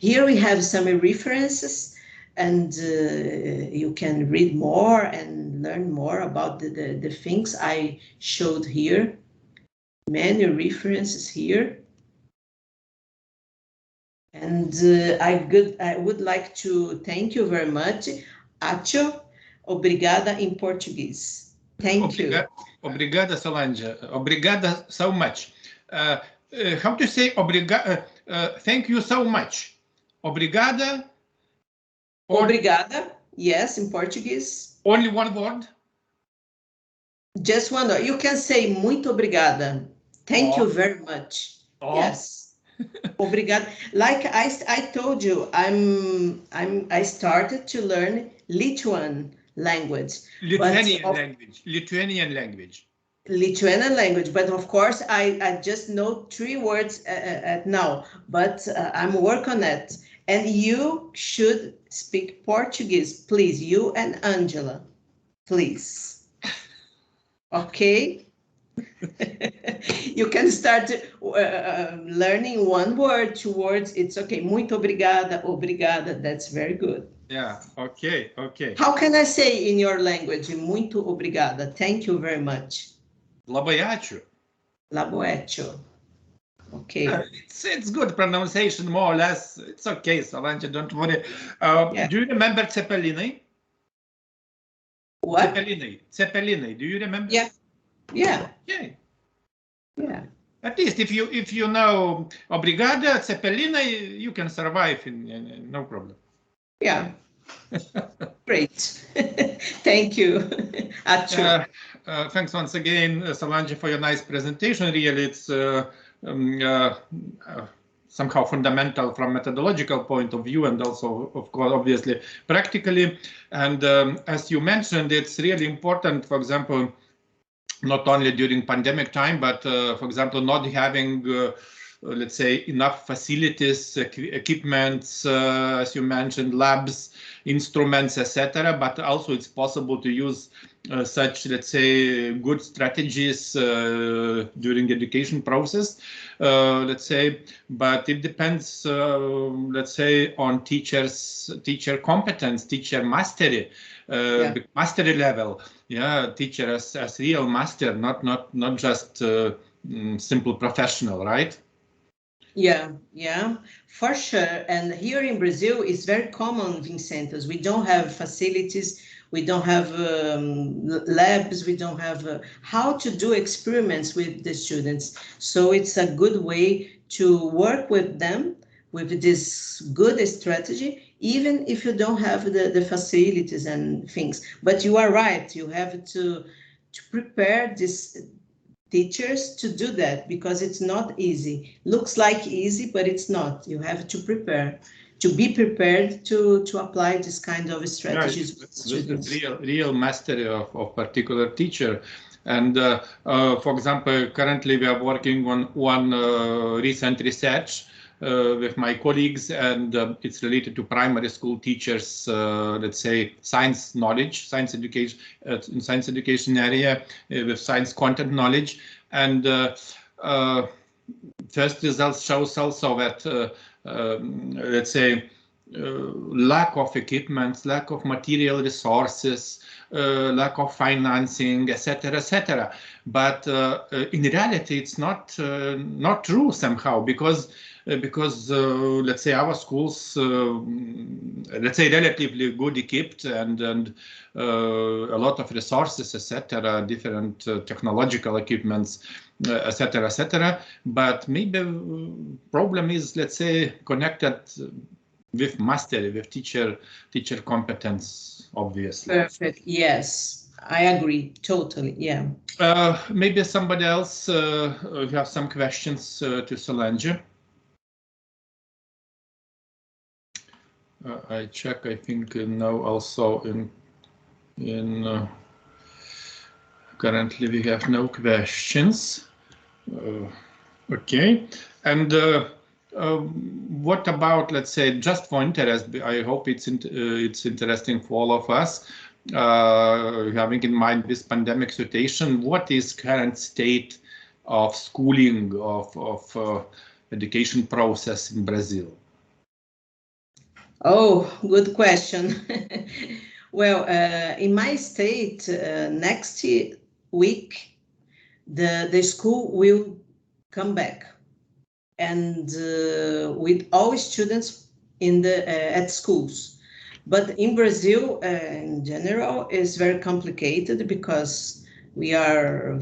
Here we have some references, and you can read more and learn more about the things I showed here. Many references here. And I would like to thank you very much. Acho, obrigada in Portuguese. Thank you. Obrigada, Solange. Obrigada so much. How to say obrigada? Thank you so much. Obrigada. Obrigada. Yes, in Portuguese. Only one word? Just one word. You can say muito obrigada. Thank you very much. Yes. Obrigada. Like I told you, I started to learn Lithuanian language. Lithuanian language. But of course, I just know 3 words now, but I'm working on it. And you should speak Portuguese, please, you and Angela, please. Okay? You can start learning 1 word, 2 words, it's okay. Muito obrigada, obrigada, that's very good. Yeah, okay. How can I say in your language, muito obrigada, thank you very much? Labai ačiū. Labai ačiū. Okay. It's good pronunciation, more or less. It's okay, Solange, don't worry. Do you remember Cepelini? What? Cepelini, do you remember? Yeah. Okay. Yeah. At least if you know obrigada, Cepelini, you can survive in no problem. Yeah. Great. Thank you. Thanks once again, Solange, for your nice presentation. Really, it's somehow fundamental from methodological point of view, and also, of course, obviously, practically. And as you mentioned, it's really important, for example, not only during pandemic time, but for example, not having let's say enough facilities, equipments, as you mentioned, labs, instruments, etc. But also it's possible to use such, let's say, good strategies during education process, let's say. But it depends, let's say, on teacher competence, teacher mastery, mastery level. Yeah, teacher as real master, not just simple professional, right? Yeah, for sure. And here in Brazil, it's very common, Vincentos. We don't have facilities, we don't have labs, we don't have how to do experiments with the students. So it's a good way to work with them with this good strategy, even if you don't have the facilities and things. But you are right, you have to prepare this teachers to do that, because it's not easy. Looks like easy, but it's not. You have to prepare, to be prepared to apply this kind of strategies with students. Real mastery of particular teacher. And for example, currently we are working on one recent research with my colleagues, and it's related to primary school teachers, let's say science knowledge, science education, in science education area with science content knowledge. And first results shows also that, let's say, lack of equipment, lack of material resources, lack of financing, etc., etc. But in reality, it's not true somehow, because let's say our schools, let's say relatively good equipped, and a lot of resources, etc., different technological equipments, etc., etc. But maybe problem is, let's say, connected with mastery, with teacher competence, obviously. Perfect. Yes, I agree totally. Yeah. Maybe somebody else have some questions to Solange. I check. I think now also in currently we have no questions. Okay, and what about, let's say, just for interest? I hope it's interesting for all of us. Having in mind this pandemic situation, what is current state of schooling, of education process in Brazil? Oh, good question. Well, in my state, next week, the school will come back, and with all students in at schools. But in Brazil, in general, is very complicated, because we are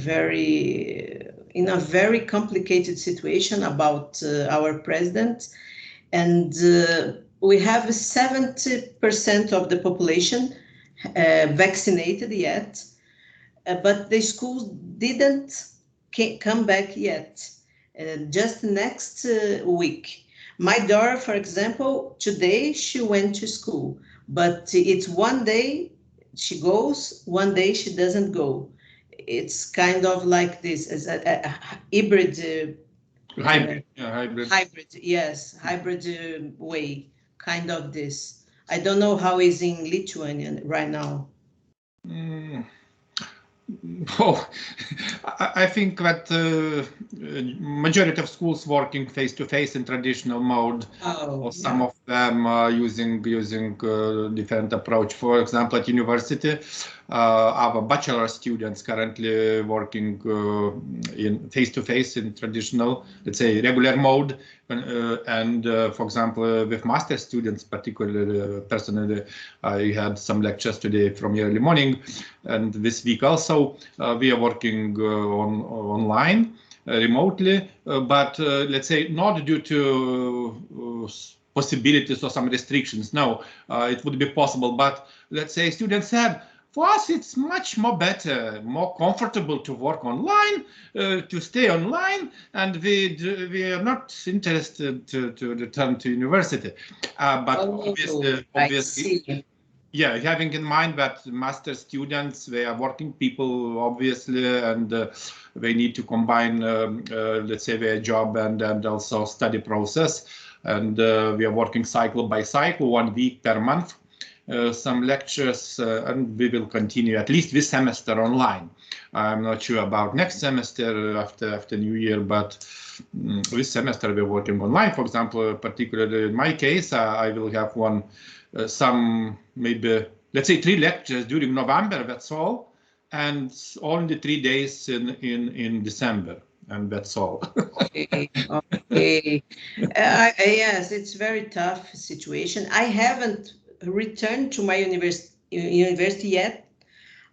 in a very complicated situation about our president, and we have 70% of the population vaccinated yet, but the schools didn't come back yet. Just next week. My daughter, for example, today she went to school, but it's one day she goes, one day she doesn't go. It's kind of like this, as a hybrid. Hybrid, yeah, hybrid. Hybrid, yes, hybrid way, kind of this. I don't know how it's in Lithuania right now. Oh, I think that majority of schools working face-to-face in traditional mode, or some of them using different approach. For example, at university, our bachelor students currently working in face-to-face in traditional, let's say, regular mode, and for example, with master students, particularly personally, I had some lectures today from early morning, and this week also we are working online, remotely, but let's say not due to possibilities or some restrictions. No, it would be possible, but let's say students said, for us, it's much more better, more comfortable to work online, to stay online, and we are not interested to return to university. But obviously, Yeah, having in mind that master students, they are working people, obviously, and they need to combine, let's say, their job and also study process. And we are working cycle by cycle, 1 week per month, some lectures, and we will continue at least this semester online. I'm not sure about next semester after New Year, but this semester we're working online. For example, particularly in my case, I will have some maybe, let's say, 3 lectures during November, that's all, and only 3 days in December, and that's all. Okay, okay. Yes, it's very tough situation. I haven't returned to my university yet.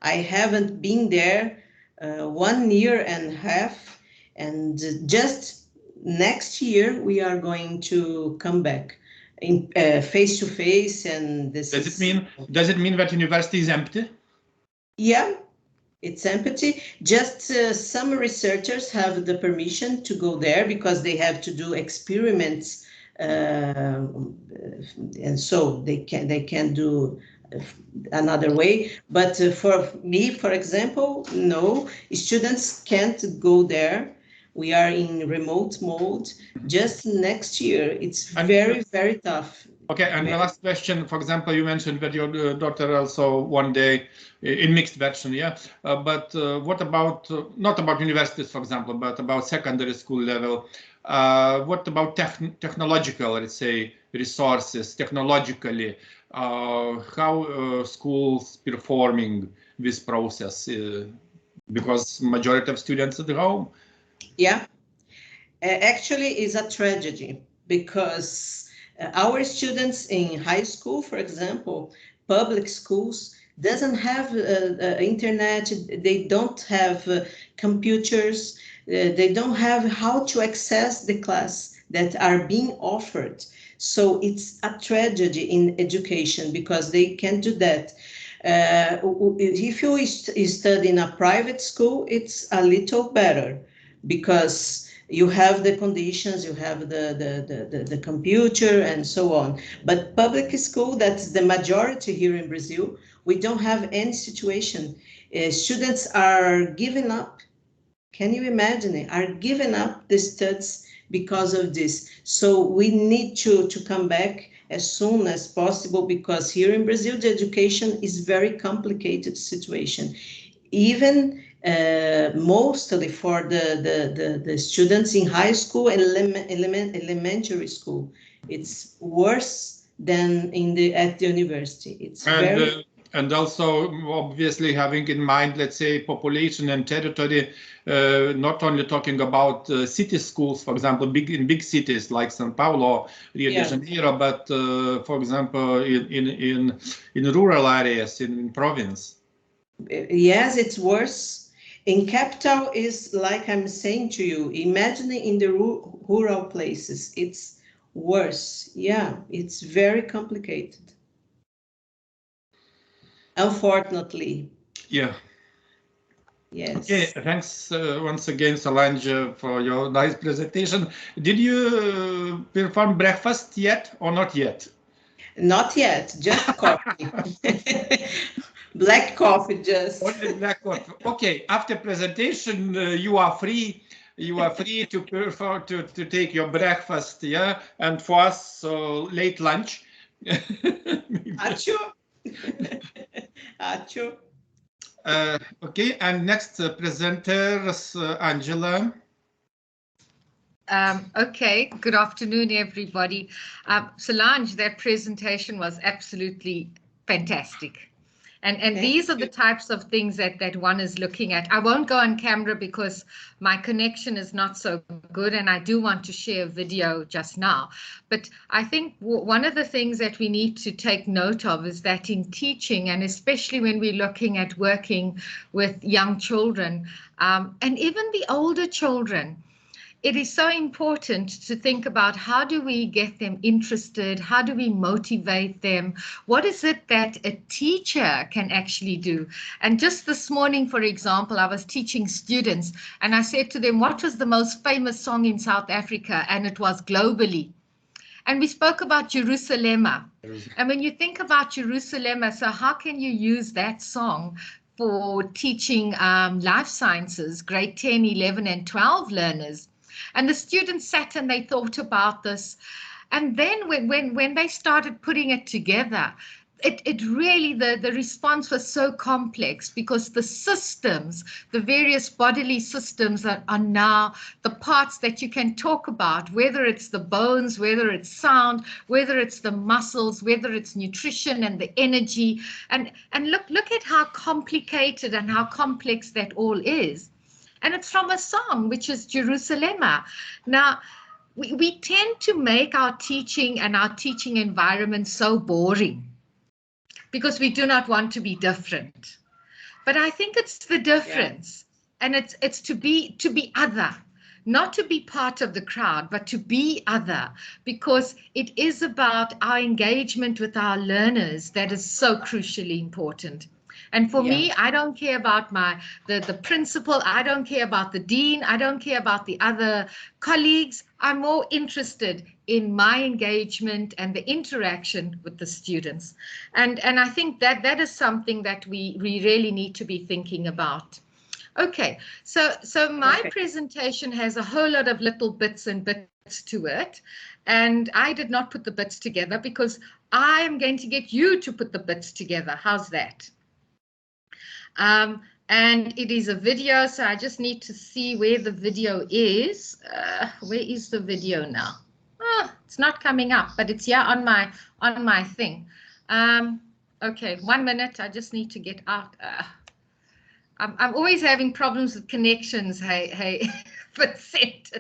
I haven't been there 1 year and a half, and just next year we are going to come back in face to face. And this does it mean that university is empty? Yeah, it's empty. Just some researchers have the permission to go there because they have to do experiments, and so they can do another way. But for me, for example, no, students can't go there. We are in remote mode. Just next year, it's very, very tough. Okay, and the last question, for example, you mentioned that your daughter also one day in mixed version, yeah? But what about, not about universities, for example, but about secondary school level? What about technological, let's say, resources, technologically? How schools performing this process? Because majority of students at home? Yeah, actually it's a tragedy because our students in high school, for example, public schools, doesn't have internet, they don't have computers, they don't have how to access the class that are being offered. So it's a tragedy in education because they can't do that. If you study in a private school, it's a little better because you have the conditions, you have the computer and so on. But public school, that's the majority here in Brazil, we don't have any situation. Students are giving up. Can you imagine it? Are giving up the studies because of this. So we need to come back as soon as possible because here in Brazil, the education is very complicated situation. Even mostly for the students in high school and elementary school. It's worse than at the university. It's and also obviously having in mind, let's say, population and territory, not only talking about city schools, for example, in big cities like São Paulo, Rio de Janeiro, but for example, in rural areas, in province. Yes, it's worse. In capital is like I'm saying to you, imagine in the rural places, it's worse. Yeah, it's very complicated. Unfortunately. Yeah. Yes. Okay, thanks once again, Solange, for your nice presentation. Did you perform breakfast yet or not yet? Not yet, just coffee. Black coffee, just. Only black coffee. Okay, after presentation, you are free. You are free to take your breakfast, yeah, and for us, so late lunch. Achoo. Achoo. Okay, and next presenter, Angela. Okay, good afternoon, everybody. Solange, that presentation was absolutely fantastic. And these are the types of things that one is looking at. I won't go on camera because my connection is not so good and I do want to share a video just now. But I think one of the things that we need to take note of is that in teaching, and especially when we're looking at working with young children and even the older children, it is so important to think about how do we get them interested? How do we motivate them? What is it that a teacher can actually do? And just this morning, for example, I was teaching students and I said to them, what was the most famous song in South Africa? And it was Globally. And we spoke about Jerusalem. And when you think about Jerusalem, so how can you use that song for teaching life sciences, grade 10, 11, and 12 learners? And the students sat and they thought about this. And then when they started putting it together, it really, the response was so complex, because the systems, the various bodily systems are now the parts that you can talk about, whether it's the bones, whether it's sound, whether it's the muscles, whether it's nutrition and the energy. And look at how complicated and how complex that all is. And it's from a song, which is Jerusalem. Now, we tend to make our teaching and our teaching environment so boring, because we do not want to be different. But I think it's the difference. Yeah. And it's to be other, not to be part of the crowd, but to be other, because it is about our engagement with our learners that is so crucially important. And for me, I don't care about the principal, I don't care about the dean, I don't care about the other colleagues. I'm more interested in my engagement and the interaction with the students. And I think that is something that we really need to be thinking about. Okay, so my presentation has a whole lot of little bits and bits to it. And I did not put the bits together, because I am going to get you to put the bits together. How's that? And it is a video, so I just need to see where the video is. Where is the video now? Oh, it's not coming up, but it's here on my thing. Okay, 1 minute. I just need to get out. I'm always having problems with connections. Hey, Vincent.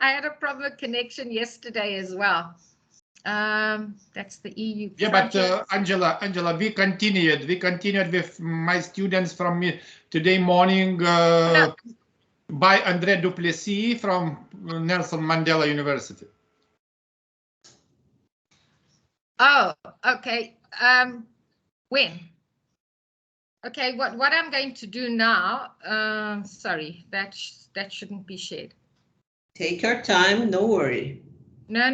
I had a problem with connection yesterday as well. That's the EU project. Yeah, but Angela, we continued with my students from today morning by André Duplessis from Nelson Mandela University. Oh, okay. When? Okay, what I'm going to do now, sorry, that shouldn't be shared. Take your time, no worry. No,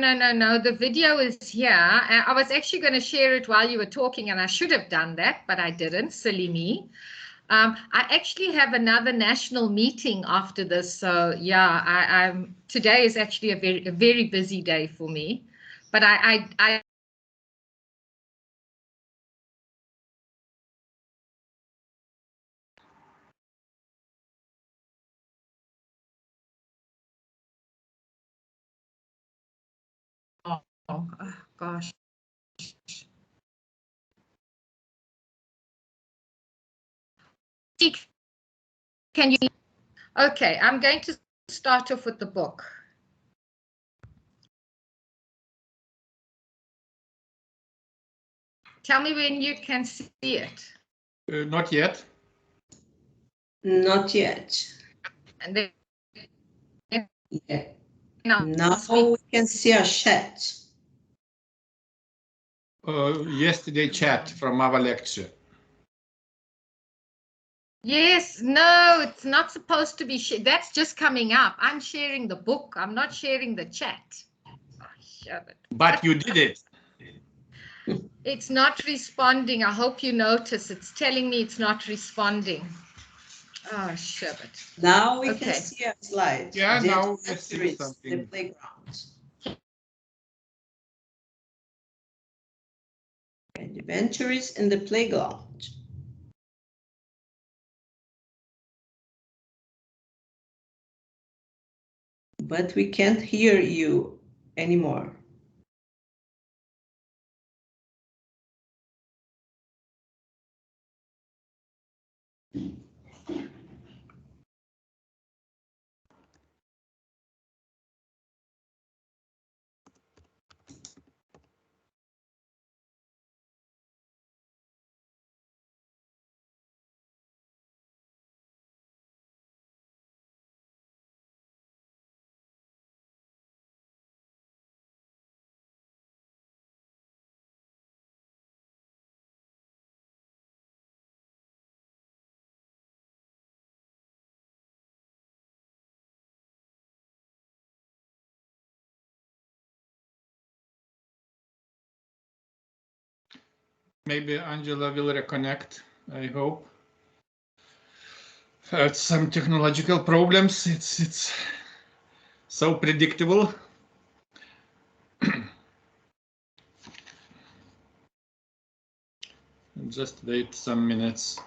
the video is here. I was actually going to share it while you were talking, and I should have done that, but I didn't, silly me. I actually have another national meeting after this, so yeah, today is actually a very busy day for me, but I oh gosh. Can you? Okay, I'm going to start off with the book. Tell me when you can see it. Not yet. Not yet. And then, yeah. Now we can see a chat. Yesterday chat from our lecture. Yes, no, it's not supposed to be shared. That's just coming up. I'm sharing the book. I'm not sharing the chat. Oh, shove it. But you did it. It's not responding. I hope you notice. It's telling me it's not responding. Oh, shove it. Now we can see a slide. Yeah, now we see something. The playground. Adventures in the playground. But we can't hear you anymore. Maybe Angela will reconnect, I hope. Had some technological problems. It's so predictable. Just wait some minutes.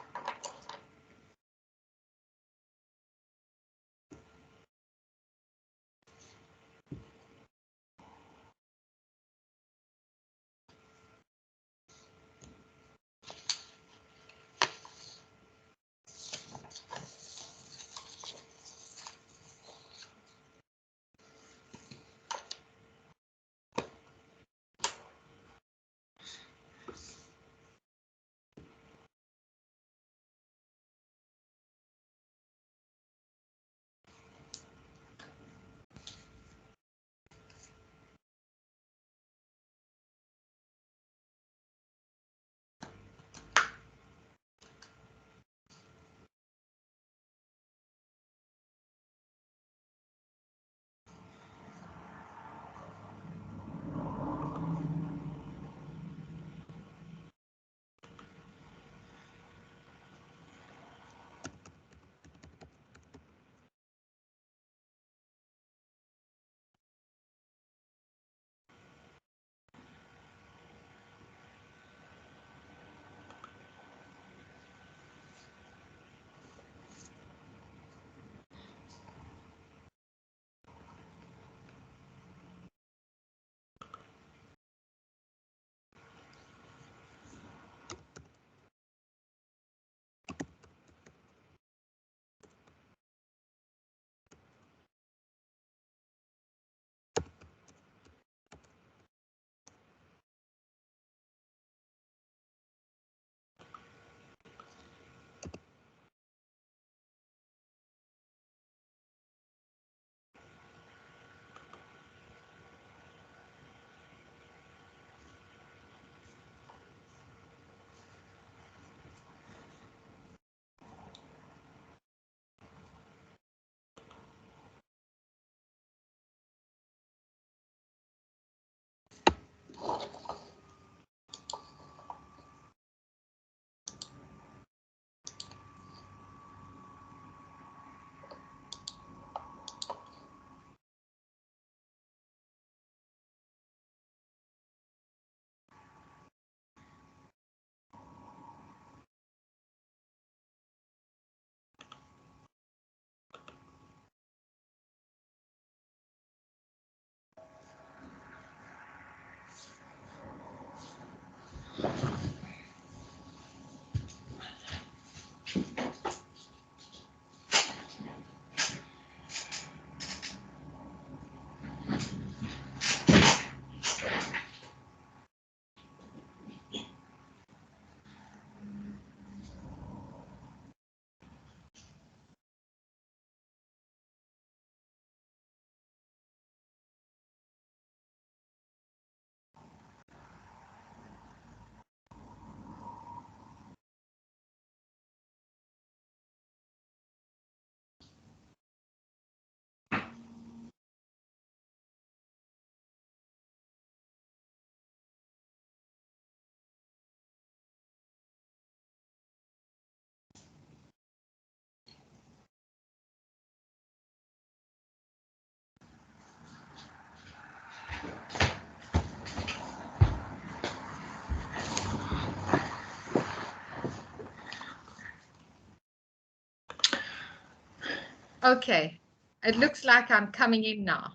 Okay, it looks like I'm coming in now.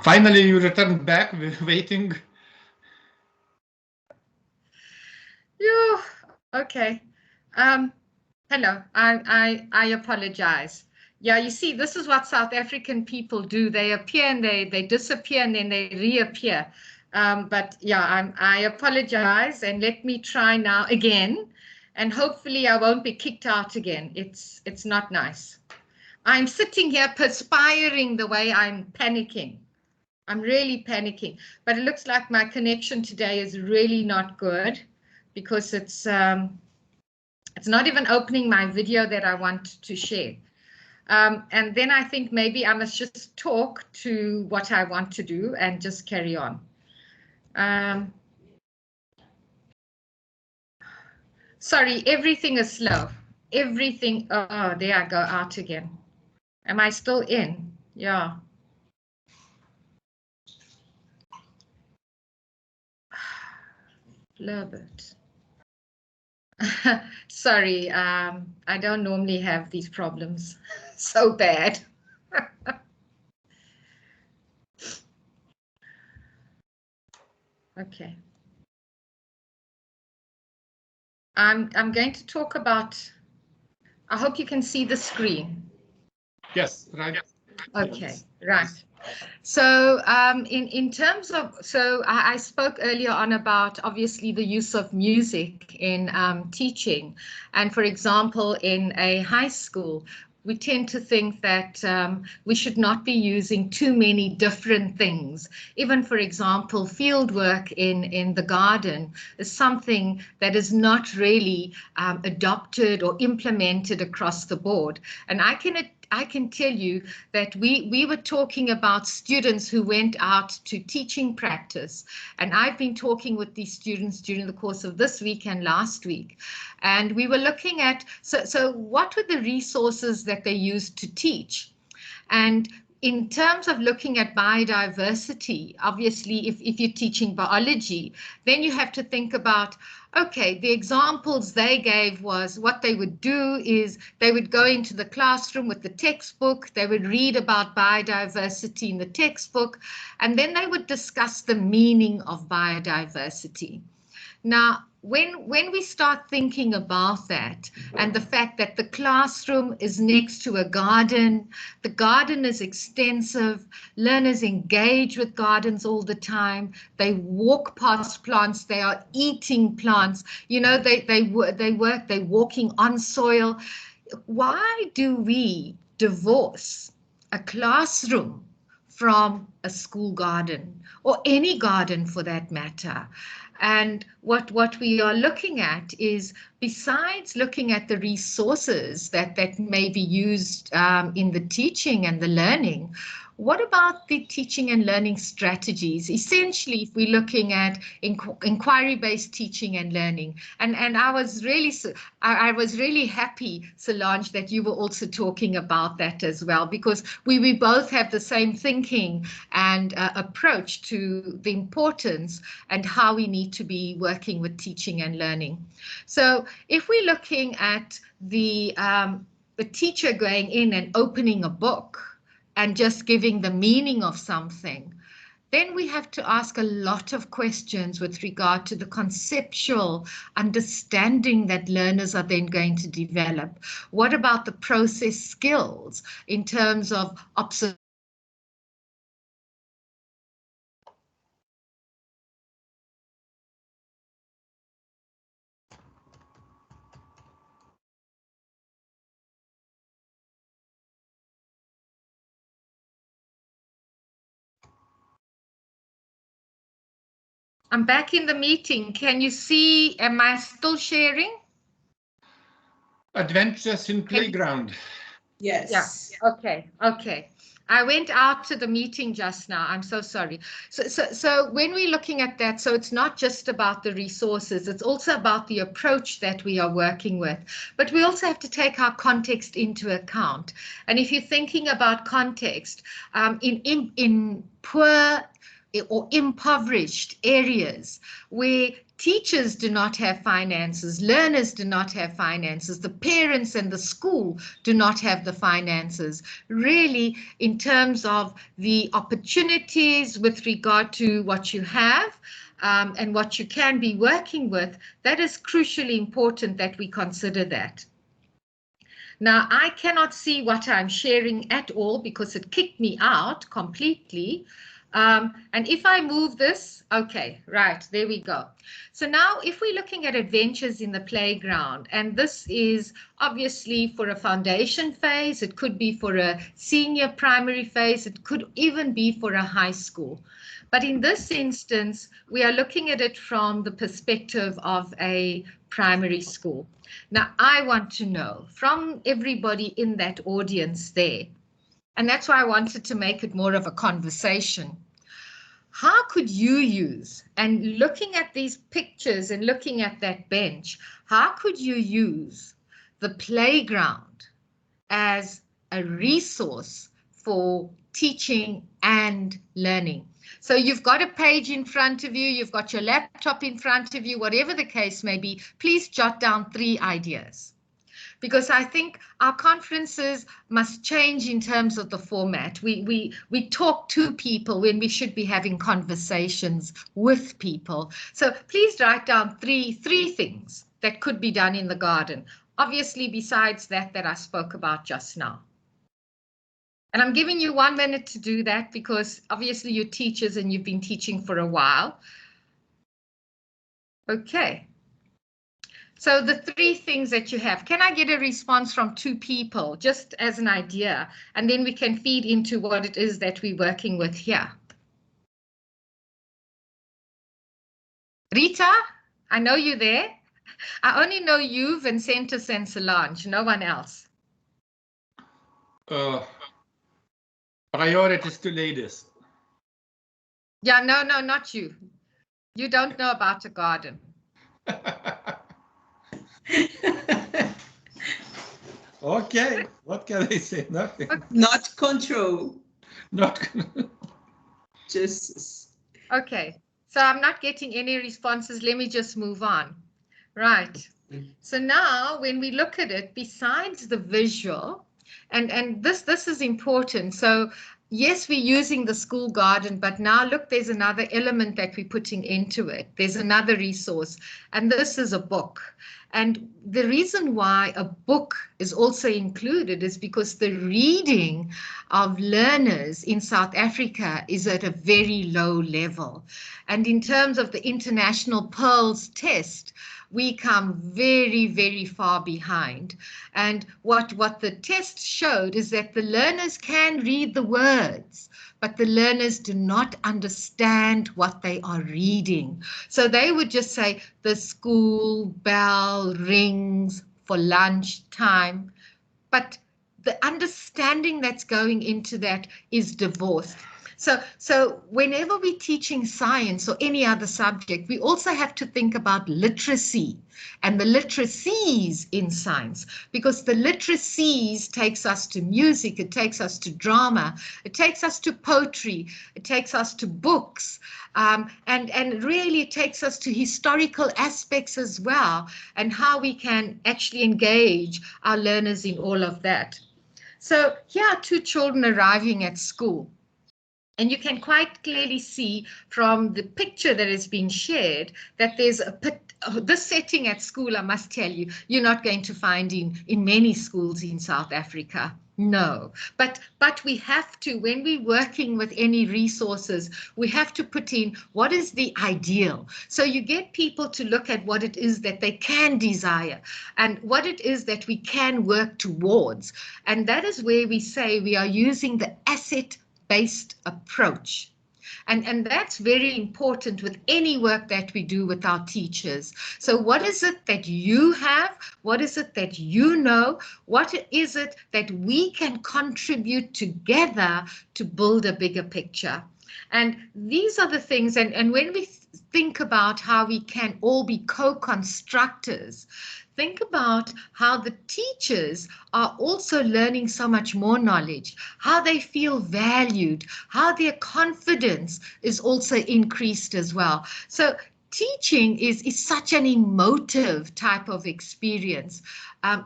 Finally, you returned back, waiting. Yeah, okay. Hello, I apologize. Yeah, you see, this is what South African people do. They appear and they disappear and then they reappear. But yeah, I apologize, and let me try now again, and hopefully I won't be kicked out again. It's not nice. I'm sitting here perspiring the way I'm panicking. I'm really panicking, but it looks like my connection today is really not good, because it's not even opening my video that I want to share. And then I think maybe I must just talk to what I want to do and just carry on. Sorry, everything is slow. Everything. Oh, there I go out again. Am I still in? Yeah. Flirbit. Sorry, I don't normally have these problems. So bad. Okay. I'm going to talk about, I hope you can see the screen. Yes, right. Okay, right. So in terms of, so I spoke earlier on about obviously the use of music in teaching. And for example, in a high school, we tend to think that we should not be using too many different things. Even, for example, field work in the garden is something that is not really adopted or implemented across the board. And I can tell you that we were talking about students who went out to teaching practice. And I've been talking with these students during the course of this week and last week. And we were looking at, so what were the resources that they used to teach? And in terms of looking at biodiversity, obviously, if you're teaching biology, then you have to think about, okay, the examples they gave was what they would do is they would go into the classroom with the textbook, they would read about biodiversity in the textbook, and then they would discuss the meaning of biodiversity. Now, when we start thinking about that and the fact that the classroom is next to a garden, the garden is extensive, learners engage with gardens all the time, they walk past plants, they are eating plants, you know, they're walking on soil. Why do we divorce a classroom from a school garden or any garden for that matter? And what we are looking at is, besides looking at the resources that may be used in the teaching and the learning, what about the teaching and learning strategies? Essentially, if we're looking at inquiry-based teaching and learning, and I was really happy, Solange, that you were also talking about that as well, because we both have the same thinking and approach to the importance and how we need to be working with teaching and learning. So if we're looking at the teacher going in and opening a book and just giving the meaning of something, then we have to ask a lot of questions with regard to the conceptual understanding that learners are then going to develop. What about the process skills in terms of observation? I'm back in the meeting. Can you see, am I still sharing? Adventures in playground. Yes. Yeah. Okay. I went out to the meeting just now. I'm so sorry. So when we're looking at that, so it's not just about the resources, it's also about the approach that we are working with. But we also have to take our context into account. And if you're thinking about context, in poor or impoverished areas where teachers do not have finances, learners do not have finances, the parents and the school do not have the finances. Really, in terms of the opportunities with regard to what you have and what you can be working with, that is crucially important that we consider that. Now, I cannot see what I'm sharing at all because it kicked me out completely. And if I move this, okay, right, there we go. So now if we're looking at adventures in the playground, and this is obviously for a foundation phase, it could be for a senior primary phase, it could even be for a high school. But in this instance, we are looking at it from the perspective of a primary school. Now, I want to know from everybody in that audience there, and that's why I wanted to make it more of a conversation. how could you use, and looking at these pictures and looking at that bench, how could you use the playground as a resource for teaching and learning? So you've got a page in front of you, you've got your laptop in front of you, whatever the case may be, please jot down 3 ideas. Because I think our conferences must change in terms of the format. We talk to people when we should be having conversations with people. So please write down three things that could be done in the garden. Obviously, besides that I spoke about just now. And I'm giving you 1 minute to do that because obviously you're teachers and you've been teaching for a while. Okay. So the 3 things that you have, can I get a response from 2 people just as an idea, and then we can feed into what it is that we're working with here. Rita, I know you're there. I only know you, Vincentus and Solange, no one else. Priorities to ladies. Yeah, no, not you. You don't know about a garden. Okay, what can I say? Nothing. Not control. Not. Just. Okay, so I'm not getting any responses. Let me just move on. Right. So now when we look at it, besides the visual, and this is important. So yes, we're using the school garden, but now look, there's another element that we're putting into it. There's another resource, and this is a book. And the reason why a book is also included is because the reading of learners in South Africa is at a very low level. And in terms of the International Pearls test, we come very, very far behind. And what the test showed is that the learners can read the words, but the learners do not understand what they are reading. So they would just say, the school bell rings for lunch time. But the understanding that's going into that is divorced. So whenever we're teaching science or any other subject, we also have to think about literacy and the literacies in science, because the literacies takes us to music, it takes us to drama, it takes us to poetry, it takes us to books, and really it takes us to historical aspects as well, and how we can actually engage our learners in all of that. So here are 2 children arriving at school. And you can quite clearly see from the picture that has been shared that there's this setting at school, I must tell you, you're not going to find in many schools in South Africa. No, but we have to, when we're working with any resources, we have to put in what is the ideal. So you get people to look at what it is that they can desire and what it is that we can work towards. And that is where we say we are using the asset-based approach. And that's very important with any work that we do with our teachers. So what is it that you have? What is it that you know? What is it that we can contribute together to build a bigger picture? And these are the things, and when we think about how we can all be co-constructors, think about how the teachers are also learning so much more knowledge, how they feel valued, how their confidence is also increased as well. So teaching is such an emotive type of experience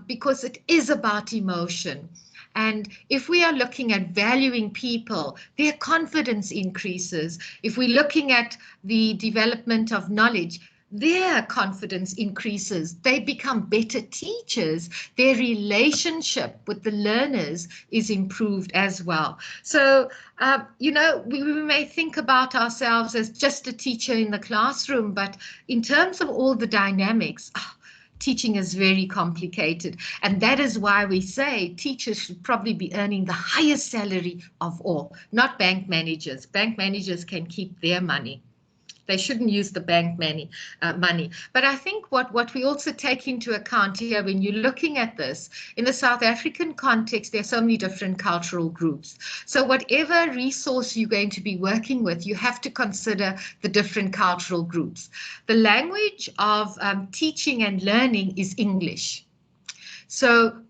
because it is about emotion. And if we are looking at valuing people, their confidence increases. If we're looking at the development of knowledge, their confidence increases. They become better teachers. Their relationship with the learners is improved as well. So, you know, we may think about ourselves as just a teacher in the classroom, but in terms of all the dynamics, teaching is very complicated. And that is why we say teachers should probably be earning the highest salary of all, not bank managers. Bank managers can keep their money. They shouldn't use the bank money. But I think what we also take into account here when you're looking at this, in the South African context, there are so many different cultural groups. So whatever resource you're going to be working with, you have to consider the different cultural groups. The language of teaching and learning is English. So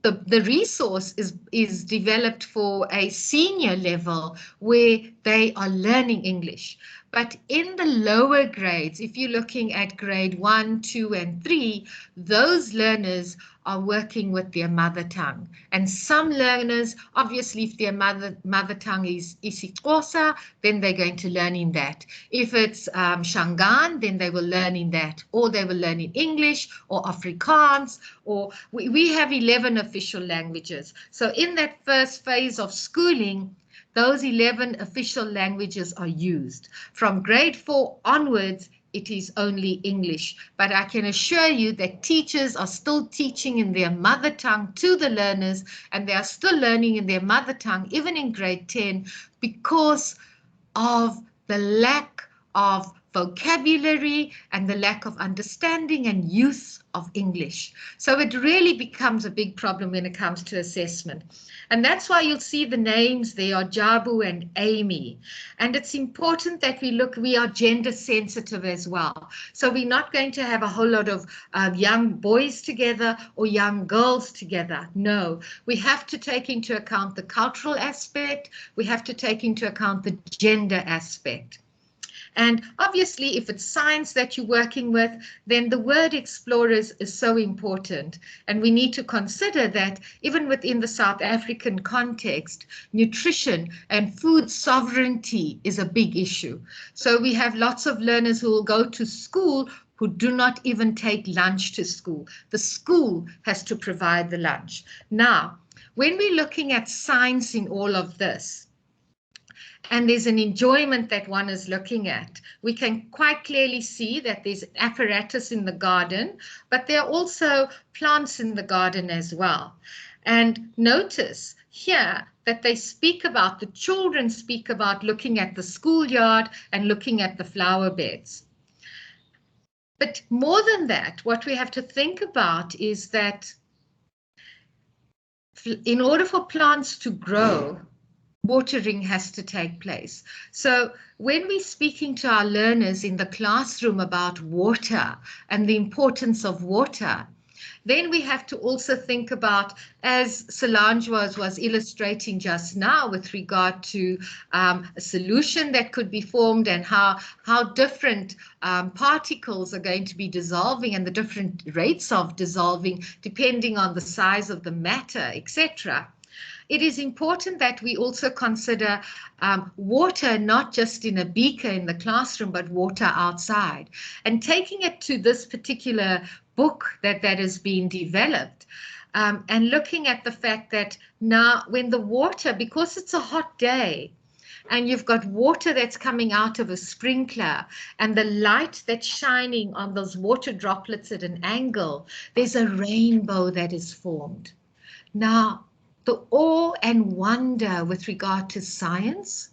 the resource is developed for a senior level where they are learning English. But in the lower grades, if you're looking at grade 1, 2, and 3, those learners are working with their mother tongue. And some learners, obviously, if their mother tongue is isiXhosa, then they're going to learn in that. If it's Shangaan, then they will learn in that, or they will learn in English or Afrikaans, or we have 11 official languages. So in that first phase of schooling, those 11 official languages are used. From grade 4 onwards, it is only English. But I can assure you that teachers are still teaching in their mother tongue to the learners, and they are still learning in their mother tongue, even in grade 10, because of the lack of vocabulary and the lack of understanding and use of English. So it really becomes a big problem when it comes to assessment. And that's why you'll see the names there are Jabu and Amy. And it's important that we are gender sensitive as well. So we're not going to have a whole lot of young boys together or young girls together. No, we have to take into account the cultural aspect. We have to take into account the gender aspect. And obviously, if it's science that you're working with, then the word explorers is so important. And we need to consider that even within the South African context, nutrition and food sovereignty is a big issue. So we have lots of learners who will go to school who do not even take lunch to school. The school has to provide the lunch. Now, when we're looking at science in all of this, and there's an enjoyment that one is looking at, we can quite clearly see that there's apparatus in the garden, but there are also plants in the garden as well. And notice here that they speak about, the children speak about looking at the schoolyard and looking at the flower beds. But more than that, what we have to think about is that in order for plants to grow, watering has to take place. So when we're speaking to our learners in the classroom about water and the importance of water, then we have to also think about, as Solange was illustrating just now with regard to a solution that could be formed and how different particles are going to be dissolving and the different rates of dissolving depending on the size of the matter, etc. It is important that we also consider water, not just in a beaker in the classroom, but water outside. And taking it to this particular book that has been developed, and looking at the fact that now when the water, because it's a hot day, and you've got water that's coming out of a sprinkler and the light that's shining on those water droplets at an angle, there's a rainbow that is formed. Now, the awe and wonder with regard to science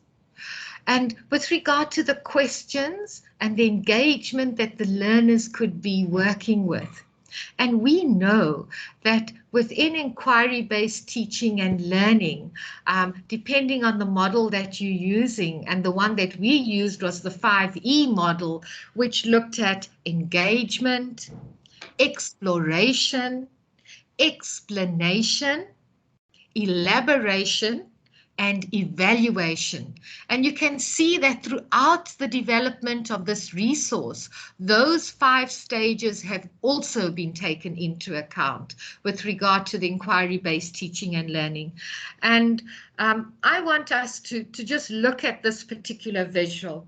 and with regard to the questions and the engagement that the learners could be working with. And we know that within inquiry-based teaching and learning, depending on the model that you're using, and the one that we used was the 5E model, which looked at engagement, exploration, explanation, elaboration, and evaluation. And you can see that throughout the development of this resource, those 5 stages have also been taken into account with regard to the inquiry-based teaching and learning. And I want us to just look at this particular visual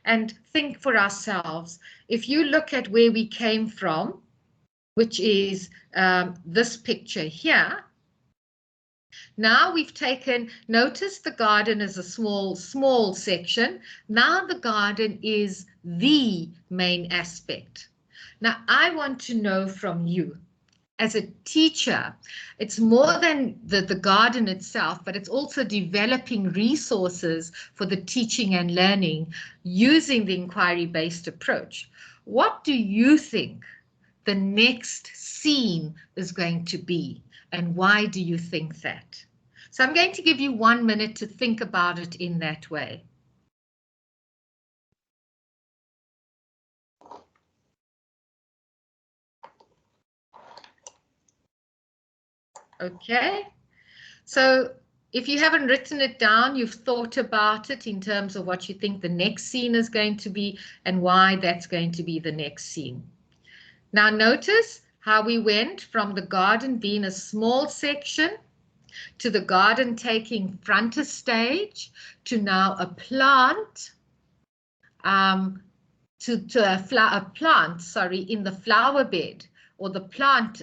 and think for ourselves. If you look at where we came from, which is this picture here, now we've taken, notice the garden is a small section. Now the garden is the main aspect. Now I want to know from you, as a teacher, it's more than the garden itself, but it's also developing resources for the teaching and learning using the inquiry-based approach. What do you think the next scene is going to be, and why do you think that? So I'm going to give you 1 minute to think about it in that way. Okay, so if you haven't written it down, you've thought about it in terms of what you think the next scene is going to be and why that's going to be the next scene. Now notice how we went from the garden being a small section to the garden taking front stage to now a plant, to a plant, sorry, in the flower bed, or the plant,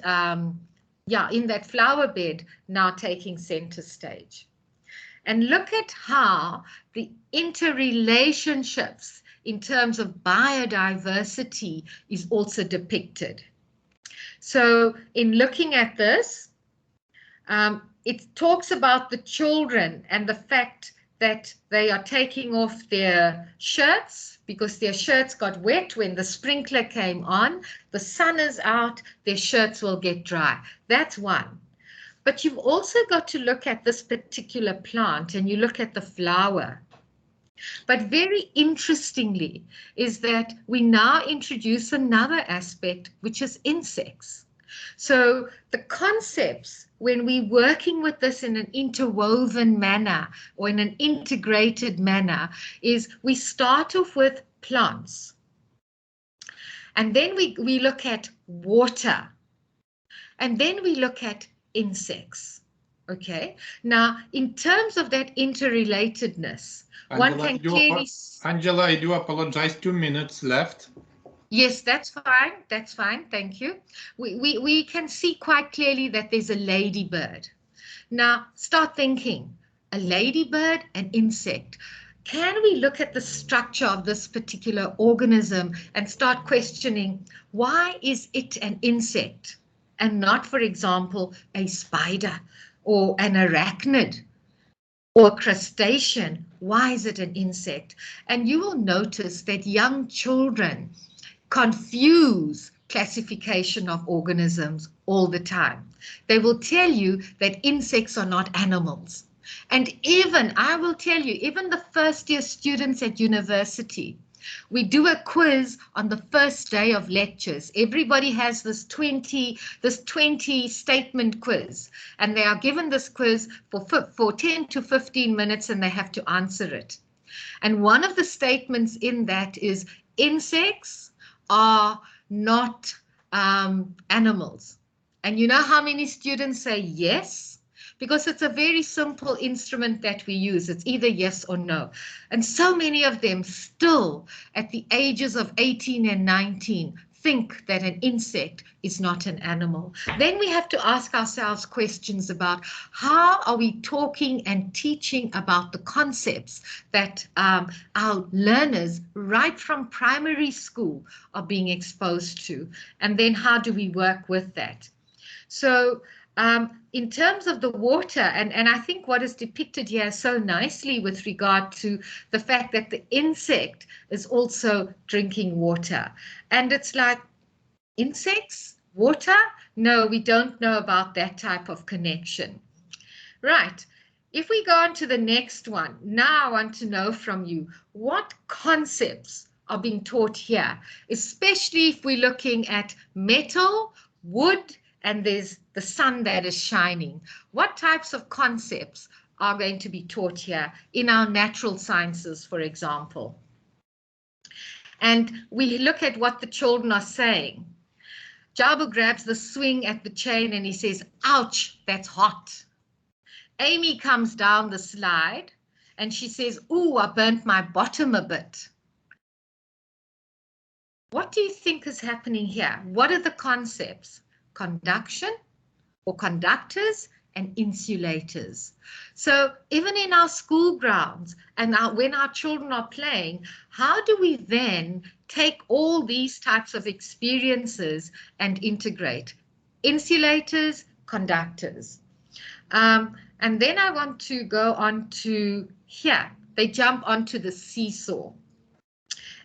in that flower bed now taking center stage. And look at how the interrelationships in terms of biodiversity is also depicted. So in looking at this, it talks about the children and the fact that they are taking off their shirts because their shirts got wet when the sprinkler came on. The sun is out, their shirts will get dry. That's one. But you've also got to look at this particular plant and you look at the flower. But very interestingly is that we now introduce another aspect, which is insects. So the concepts, when we're working with this in an interwoven manner or in an integrated manner, is we start off with plants. And then we look at water. And then we look at insects. Okay. Now, in terms of that interrelatedness, Angela, one can clearly... Angela, I do apologize, 2 minutes left. Yes, that's fine. That's fine. Thank you. We can see quite clearly that there's a ladybird. Now, start thinking, a ladybird, an insect. Can we look at the structure of this particular organism and start questioning, why is it an insect and not, for example, a spider or an arachnid or crustacean? Why is it an insect? And you will notice that young children confuse classification of organisms all the time. They will tell you that insects are not animals. And even, I will tell you, even the first year students at university, we do a quiz on the first day of lectures. Everybody has this 20 statement quiz, and they are given this quiz for 10 to 15 minutes and they have to answer it. And one of the statements in that is insects are not animals. And you know how many students say yes? Because it's a very simple instrument that we use. It's either yes or no. And so many of them still at the ages of 18 and 19 think that an insect is not an animal. Then we have to ask ourselves questions about how are we talking and teaching about the concepts that our learners right from primary school are being exposed to, and then how do we work with that? So in terms of the water, and I think what is depicted here so nicely with regard to the fact that the insect is also drinking water. And it's like, insects, water? No, we don't know about that type of connection. Right. If we go on to the next one, now I want to know from you, what concepts are being taught here, especially if we're looking at metal, wood, and there's the sun that is shining. What types of concepts are going to be taught here in our natural sciences, for example? And we look at what the children are saying. Jabu grabs the swing at the chain and he says, ouch, that's hot. Amy comes down the slide and she says, ooh, I burnt my bottom a bit. What do you think is happening here? What are the concepts? Conduction or conductors and insulators. So even in our school grounds and when our children are playing, how do we then take all these types of experiences and integrate? insulators, conductors. And then I want to go on to here. They jump onto the seesaw.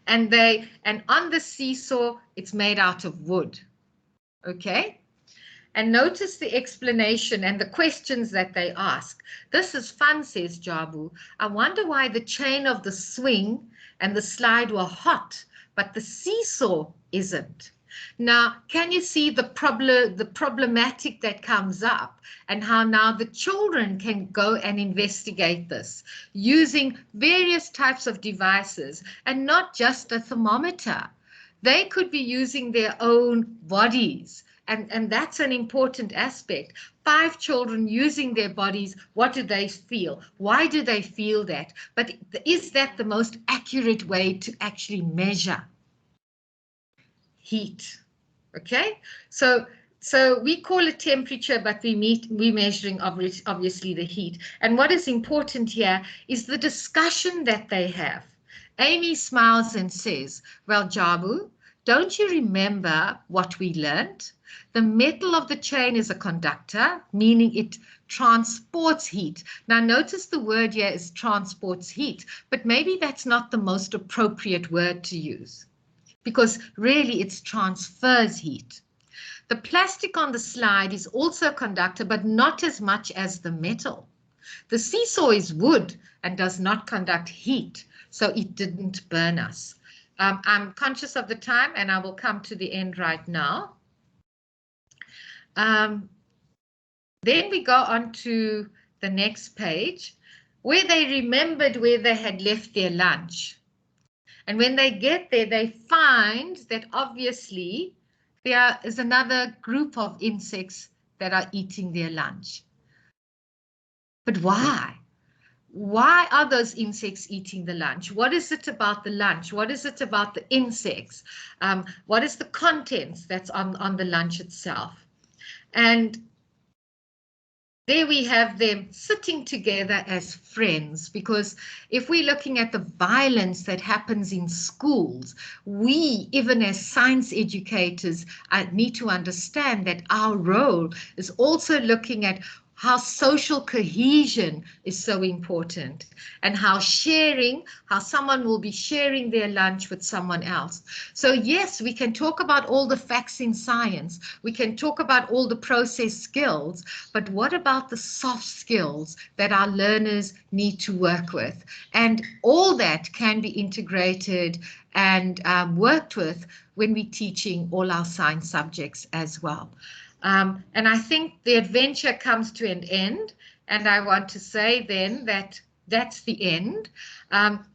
And on the seesaw, it's made out of wood. Okay? And notice the explanation and the questions that they ask. This is fun, says Jabu. I wonder why the chain of the swing and the slide were hot, but the seesaw isn't. Now, can you see the problematic that comes up, and how now the children can go and investigate this using various types of devices and not just a thermometer. They could be using their own bodies. And that's an important aspect. 5 children using their bodies. What do they feel? Why do they feel that? But is that the most accurate way to actually measure heat? Okay, so we call it temperature, but we're measuring obviously the heat. And what is important here is the discussion that they have. Amy smiles and says, well, Jabu, don't you remember what we learned? The metal of the chain is a conductor, meaning it transports heat. Now notice the word here is transports heat, but maybe that's not the most appropriate word to use, because really it transfers heat. The plastic on the slide is also a conductor, but not as much as the metal. The seesaw is wood and does not conduct heat, so it didn't burn us. I'm conscious of the time and I will come to the end right now. Then we go on to the next page where they remembered where they had left their lunch. And when they get there, they find that obviously there is another group of insects that are eating their lunch. But why? Why are those insects eating the lunch? What is it about the lunch? What is it about the insects? What is the contents that's on the lunch itself? And there we have them sitting together as friends, because if we're looking at the violence that happens in schools, we, even as science educators, need to understand that our role is also looking at how social cohesion is so important, and how someone will be sharing their lunch with someone else. So yes, we can talk about all the facts in science, we can talk about all the process skills, but what about the soft skills that our learners need to work with? And all that can be integrated and worked with when we're teaching all our science subjects as well. And I think the adventure comes to an end, and I want to say then that that's the end.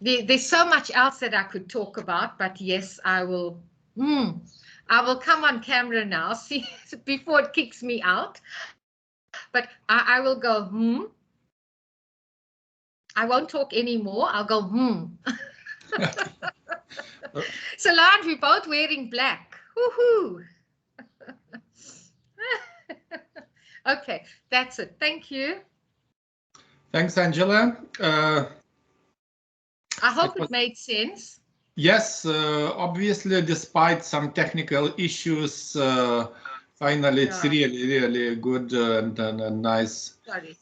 There's so much else that I could talk about, but yes, I will come on camera now, see, before it kicks me out. But I will go, I won't talk anymore, I'll go, Solange, we're both wearing black. Woohoo! Okay, that's it. Thank you. Thanks, Angela. I hope it made sense. Yes, obviously, despite some technical issues, finally, it's really, really good and nice. Sorry.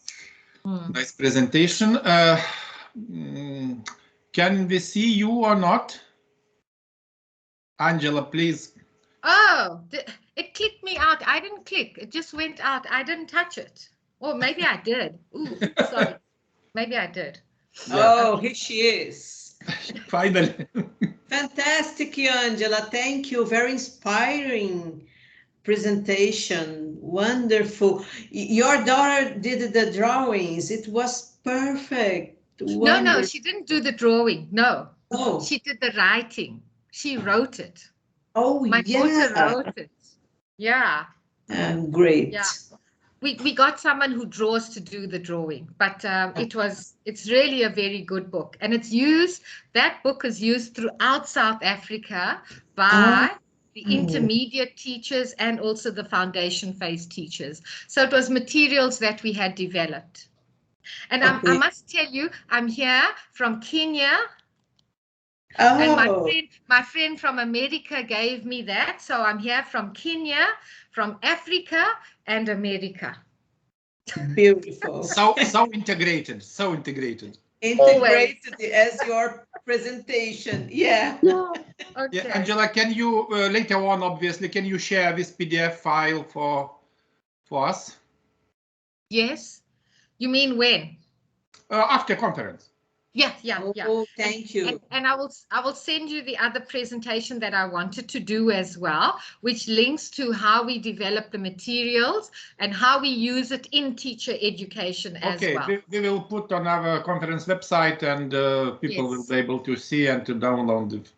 Nice presentation. Can we see you or not? Angela, please. Oh, it clicked me out. I didn't click. It just went out. I didn't touch it. Or maybe I did. Ooh, sorry. Maybe I did. Oh, here she is. Finally. Fantastic, Angela. Thank you. Very inspiring presentation. Wonderful. Your daughter did the drawings. It was perfect. Wonderful. No, she didn't do the drawing. No. Oh. She did the writing. She wrote it. Oh, my daughter wrote it. Yeah. Great. Yeah. We got someone who draws to do the drawing, but it's really a very good book, and that book is used throughout South Africa by the intermediate teachers and also the foundation phase teachers. So it was materials that we had developed. And I must tell you, I'm here from Kenya. And my friend from America gave me that. So I'm here from Kenya, from Africa and America. Beautiful. So integrated, so integrated. Integrated as your presentation. Yeah. Okay. Yeah, Angela, can you later on, obviously, can you share this PDF file for us? Yes. You mean when? After conference. Yeah. Oh, thank you. And I will send you the other presentation that I wanted to do as well, which links to how we develop the materials and how we use it in teacher education as well. Okay, we will put on our conference website, and people will be able to see and to download it.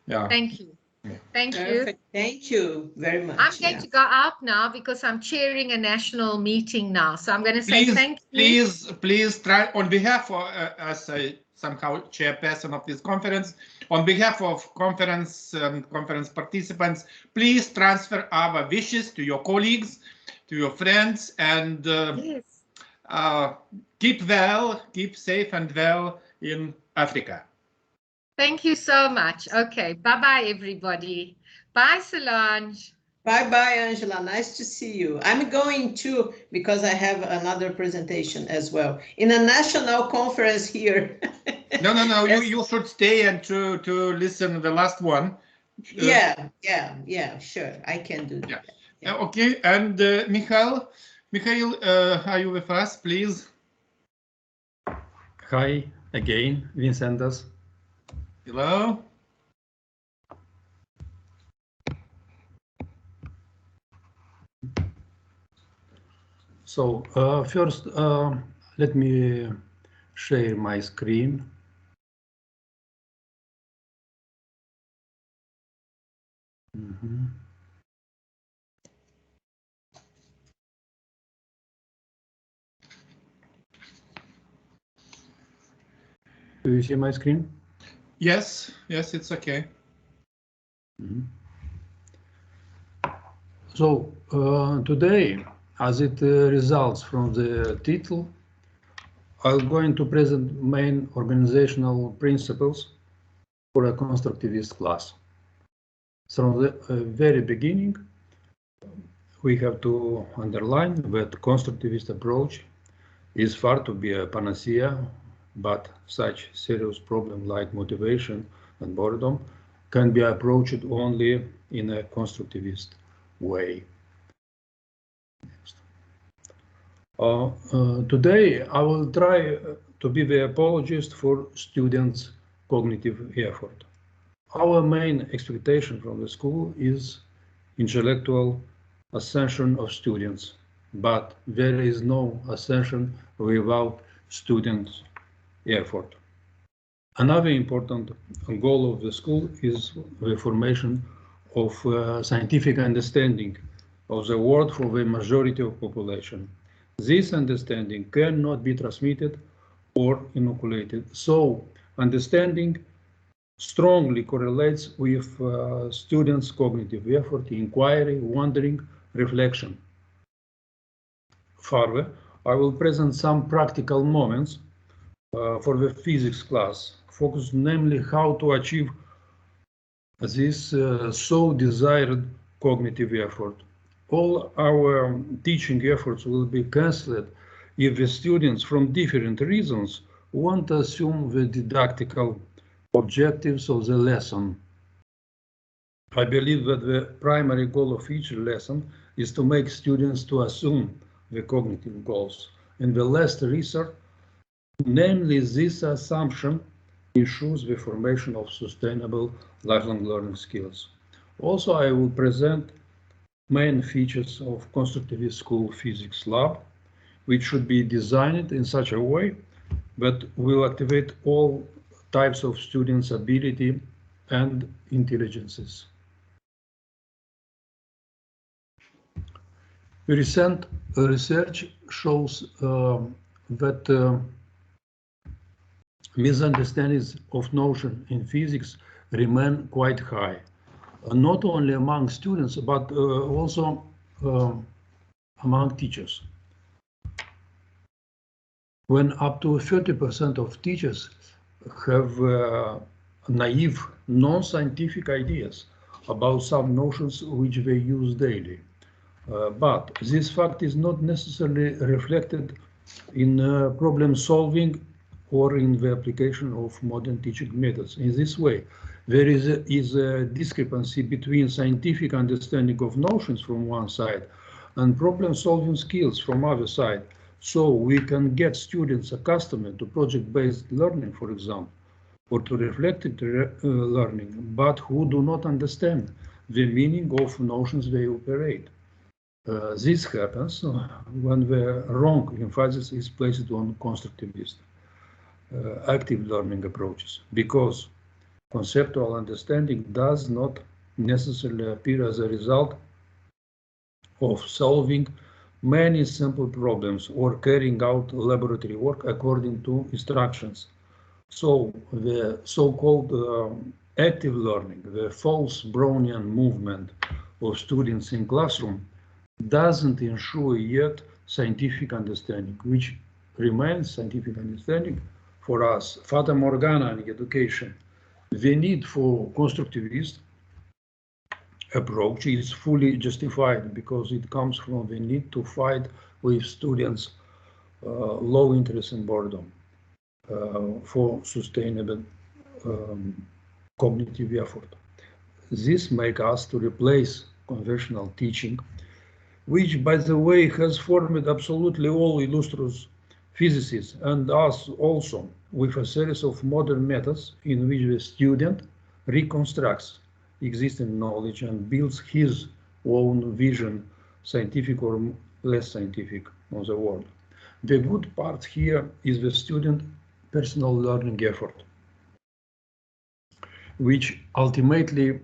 Yeah. Thank you. Thank Perfect. you. Thank you very much. I'm going to go out now because I'm chairing a national meeting now. So I'm going to say thank you. Please try on behalf of, as a somehow chairperson of this conference, on behalf of conference participants, please transfer our wishes to your colleagues, to your friends, and keep well, keep safe and well in Africa. Thank you so much. Okay, bye-bye, everybody. Bye, Solange. Bye-bye, Angela. Nice to see you. I'm going to, because I have another presentation as well, in a national conference here. No, you should stay and to listen to the last one. Yeah, sure. I can do that. Yeah. Okay, and Mikhail, are you with us, please? Hi again, Vincentas. Hello. So first, let me share my screen. Do you see my screen? Yes, it's okay. So today, as it results from the title, I'm going to present main organizational principles for a constructivist class. From the very beginning, we have to underline that constructivist approach is far to be a panacea, but such serious problem like motivation and boredom can be approached only in a constructivist way. Today, I will try to be the apologist for students' cognitive effort. Our main expectation from the school is intellectual ascension of students, but there is no ascension without students' effort. Another important goal of the school is the formation of scientific understanding of the world for the majority of population. This understanding cannot be transmitted or inoculated. So understanding strongly correlates with students' cognitive effort, inquiry, wondering, reflection. Further, I will present some practical moments for the physics class, focused namely how to achieve this so desired cognitive effort. All our teaching efforts will be cancelled if the students from different reasons won't assume the didactical objectives of the lesson. I believe that the primary goal of each lesson is to make students to assume the cognitive goals. In the last research, namely this assumption ensures the formation of sustainable lifelong learning skills. Also, I will present main features of constructivist school physics lab, which should be designed in such a way that will activate all types of students' ability and intelligences. Recent research shows that misunderstandings of notion in physics remain quite high, not only among students, but also among teachers. When up to 30% of teachers have naive, non-scientific ideas about some notions which they use daily. But this fact is not necessarily reflected in problem solving or in the application of modern teaching methods. In this way, there is a discrepancy between scientific understanding of notions from one side and problem solving skills from other side. So we can get students accustomed to project-based learning, for example, or to reflective learning, but who do not understand the meaning of notions they operate. This happens when the wrong emphasis is placed on constructivist active learning approaches, because conceptual understanding does not necessarily appear as a result of solving many simple problems or carrying out laboratory work according to instructions. So the so-called active learning, the false Brownian movement of students in classroom, doesn't ensure yet scientific understanding, which remains scientific understanding for us, fata morgana in education. The need for constructivist approach is fully justified because it comes from the need to fight with students' low interest and boredom for sustainable cognitive effort. This makes us to replace conventional teaching, which, by the way, has formed absolutely all illustrious physicists and us also, with a series of modern methods in which the student reconstructs existing knowledge and builds his own vision, scientific or less scientific, on the world. The good part here is the student personal learning effort, which ultimately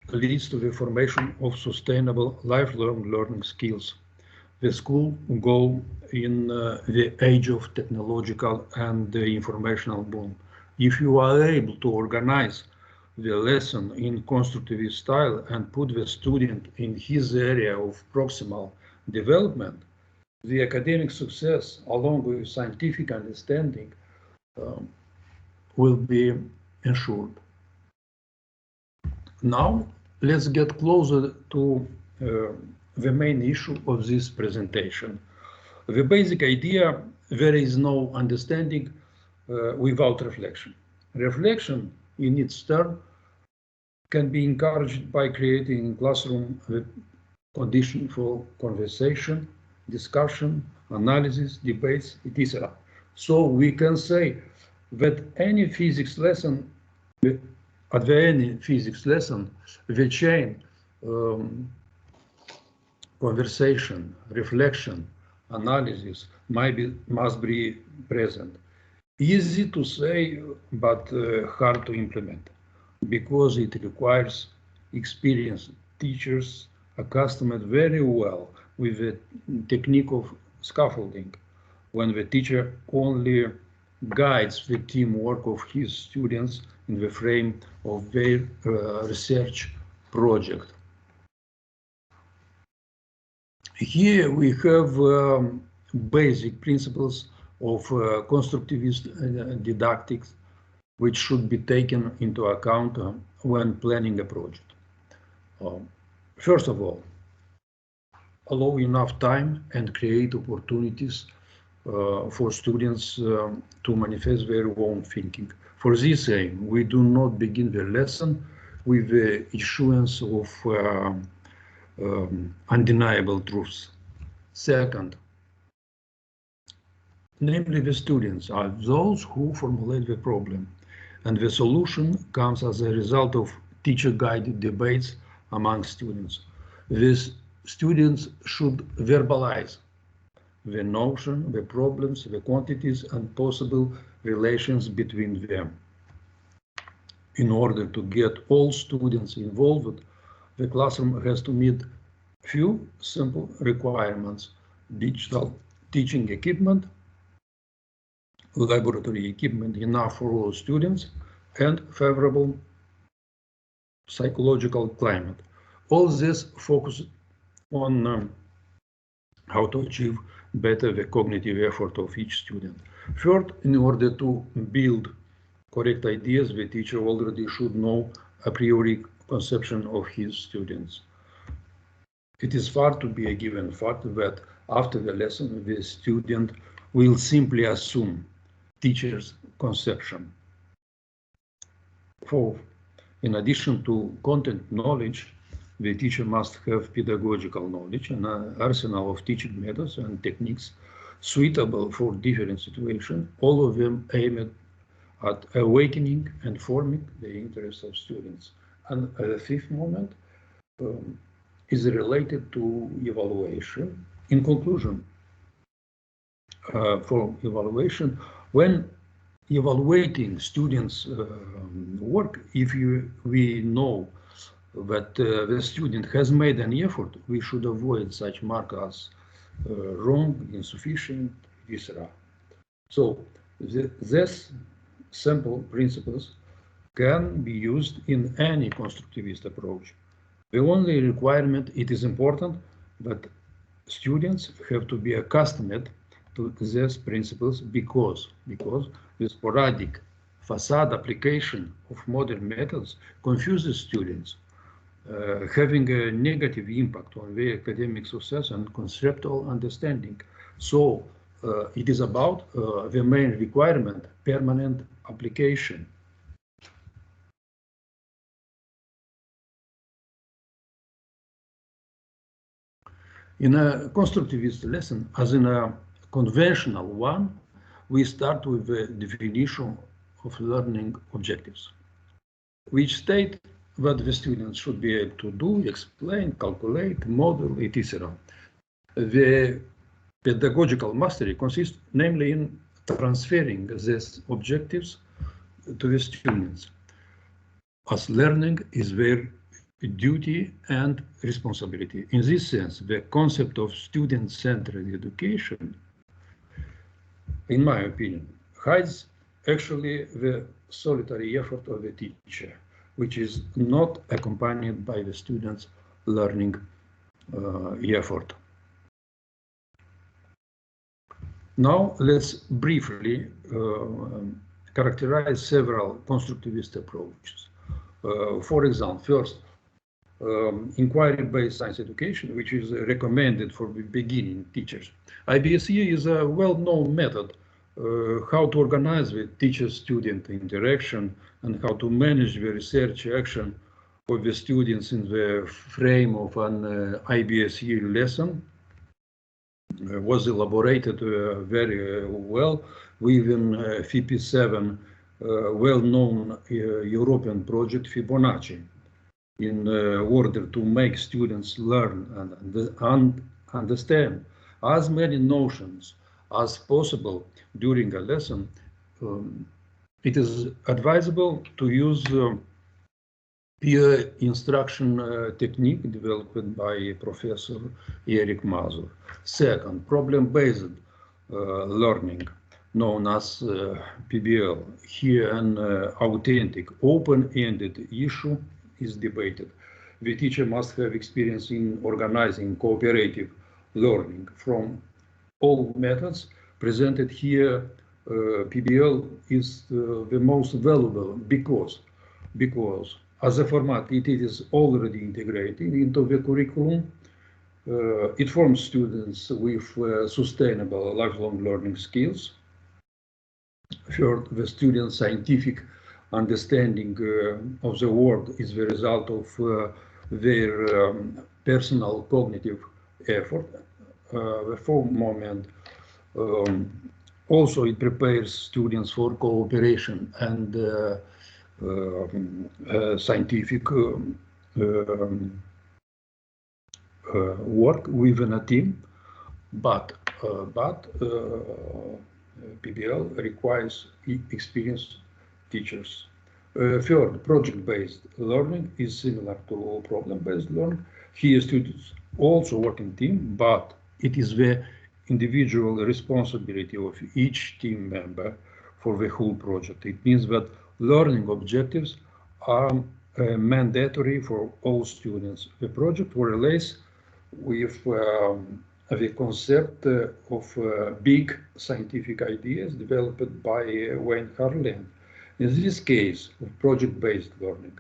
leads to the formation of sustainable lifelong learning skills. The school goal in the age of technological and the informational boom. If you are able to organize the lesson in constructivist style and put the student in his area of proximal development, the academic success along with scientific understanding will be ensured. Now, let's get closer to the main issue of this presentation. The basic idea, there is no understanding without reflection. Reflection, in its turn, can be encouraged by creating in classroom the condition for conversation, discussion, analysis, debates, etc. So we can say that any physics lesson, at the any physics lesson, the chain conversation, reflection, analysis must be present. Easy to say, but hard to implement, because it requires experienced teachers accustomed very well with the technique of scaffolding, when the teacher only guides the teamwork of his students in the frame of their research project. Here we have basic principles of constructivist didactics, which should be taken into account when planning a project. First of all, allow enough time and create opportunities for students to manifest their own thinking. For this aim, we do not begin the lesson with the issuance of undeniable truths. Second, namely the students are those who formulate the problem, and the solution comes as a result of teacher-guided debates among students. These students should verbalize the notion, the problems, the quantities, and possible relations between them. In order to get all students involved, the classroom has to meet few simple requirements: digital teaching equipment, laboratory equipment enough for all students, and favorable psychological climate. All this focuses on how to achieve better the cognitive effort of each student. Third, in order to build correct ideas, the teacher already should know a priori conception of his students. it is far to be a given fact that after the lesson, the student will simply assume teacher's conception. Fourth, in addition to content knowledge, the teacher must have pedagogical knowledge and an arsenal of teaching methods and techniques suitable for different situations, all of them aimed at awakening and forming the interests of students. And the fifth moment is related to evaluation. In conclusion, for evaluation, when evaluating students' work, if we know that the student has made an effort, we should avoid such marks as wrong, insufficient, etc. So these simple principles can be used in any constructivist approach. The only requirement, it is important that students have to be accustomed to these principles because the sporadic facade application of modern methods confuses students, having a negative impact on their academic success and conceptual understanding. So it is about the main requirement, permanent application. In a constructivist lesson, as in a conventional one, we start with the definition of learning objectives, which state what the students should be able to do, explain, calculate, model, etc. The pedagogical mastery consists namely in transferring these objectives to the students, as learning is their duty and responsibility. In this sense, the concept of student-centered education, in my opinion, hides actually the solitary effort of the teacher, which is not accompanied by the student's learning effort. Now, let's briefly characterize several constructivist approaches. For example, first, inquiry-based science education, which is recommended for beginning teachers. IBSE is a well-known method how to organize the teacher-student interaction and how to manage the research action of the students in the frame of an IBSE lesson. Was elaborated very well within FIPE7 well-known European project Fibonacci, in order to make students learn and understand as many notions as possible during a lesson. It is advisable to use peer instruction technique developed by Professor Eric Mazur. Second, problem-based learning, known as PBL. Here an authentic, open-ended issue is debated. The teacher must have experience in organizing cooperative learning. From all methods presented here, PBL is the most valuable because as a format, it is already integrated into the curriculum. It forms students with sustainable lifelong learning skills. Third, the student's scientific understanding of the world is the result of their personal cognitive effort. The fourth moment, also it prepares students for cooperation and scientific work within a team, but PBL requires experienced teachers. Third, project-based learning is similar to problem-based learning. Here, students also work in team, but it is the individual responsibility of each team member for the whole project. It means that learning objectives are mandatory for all students. The project relates with the concept of big scientific ideas developed by Wayne Harlan. In this case of project-based learning,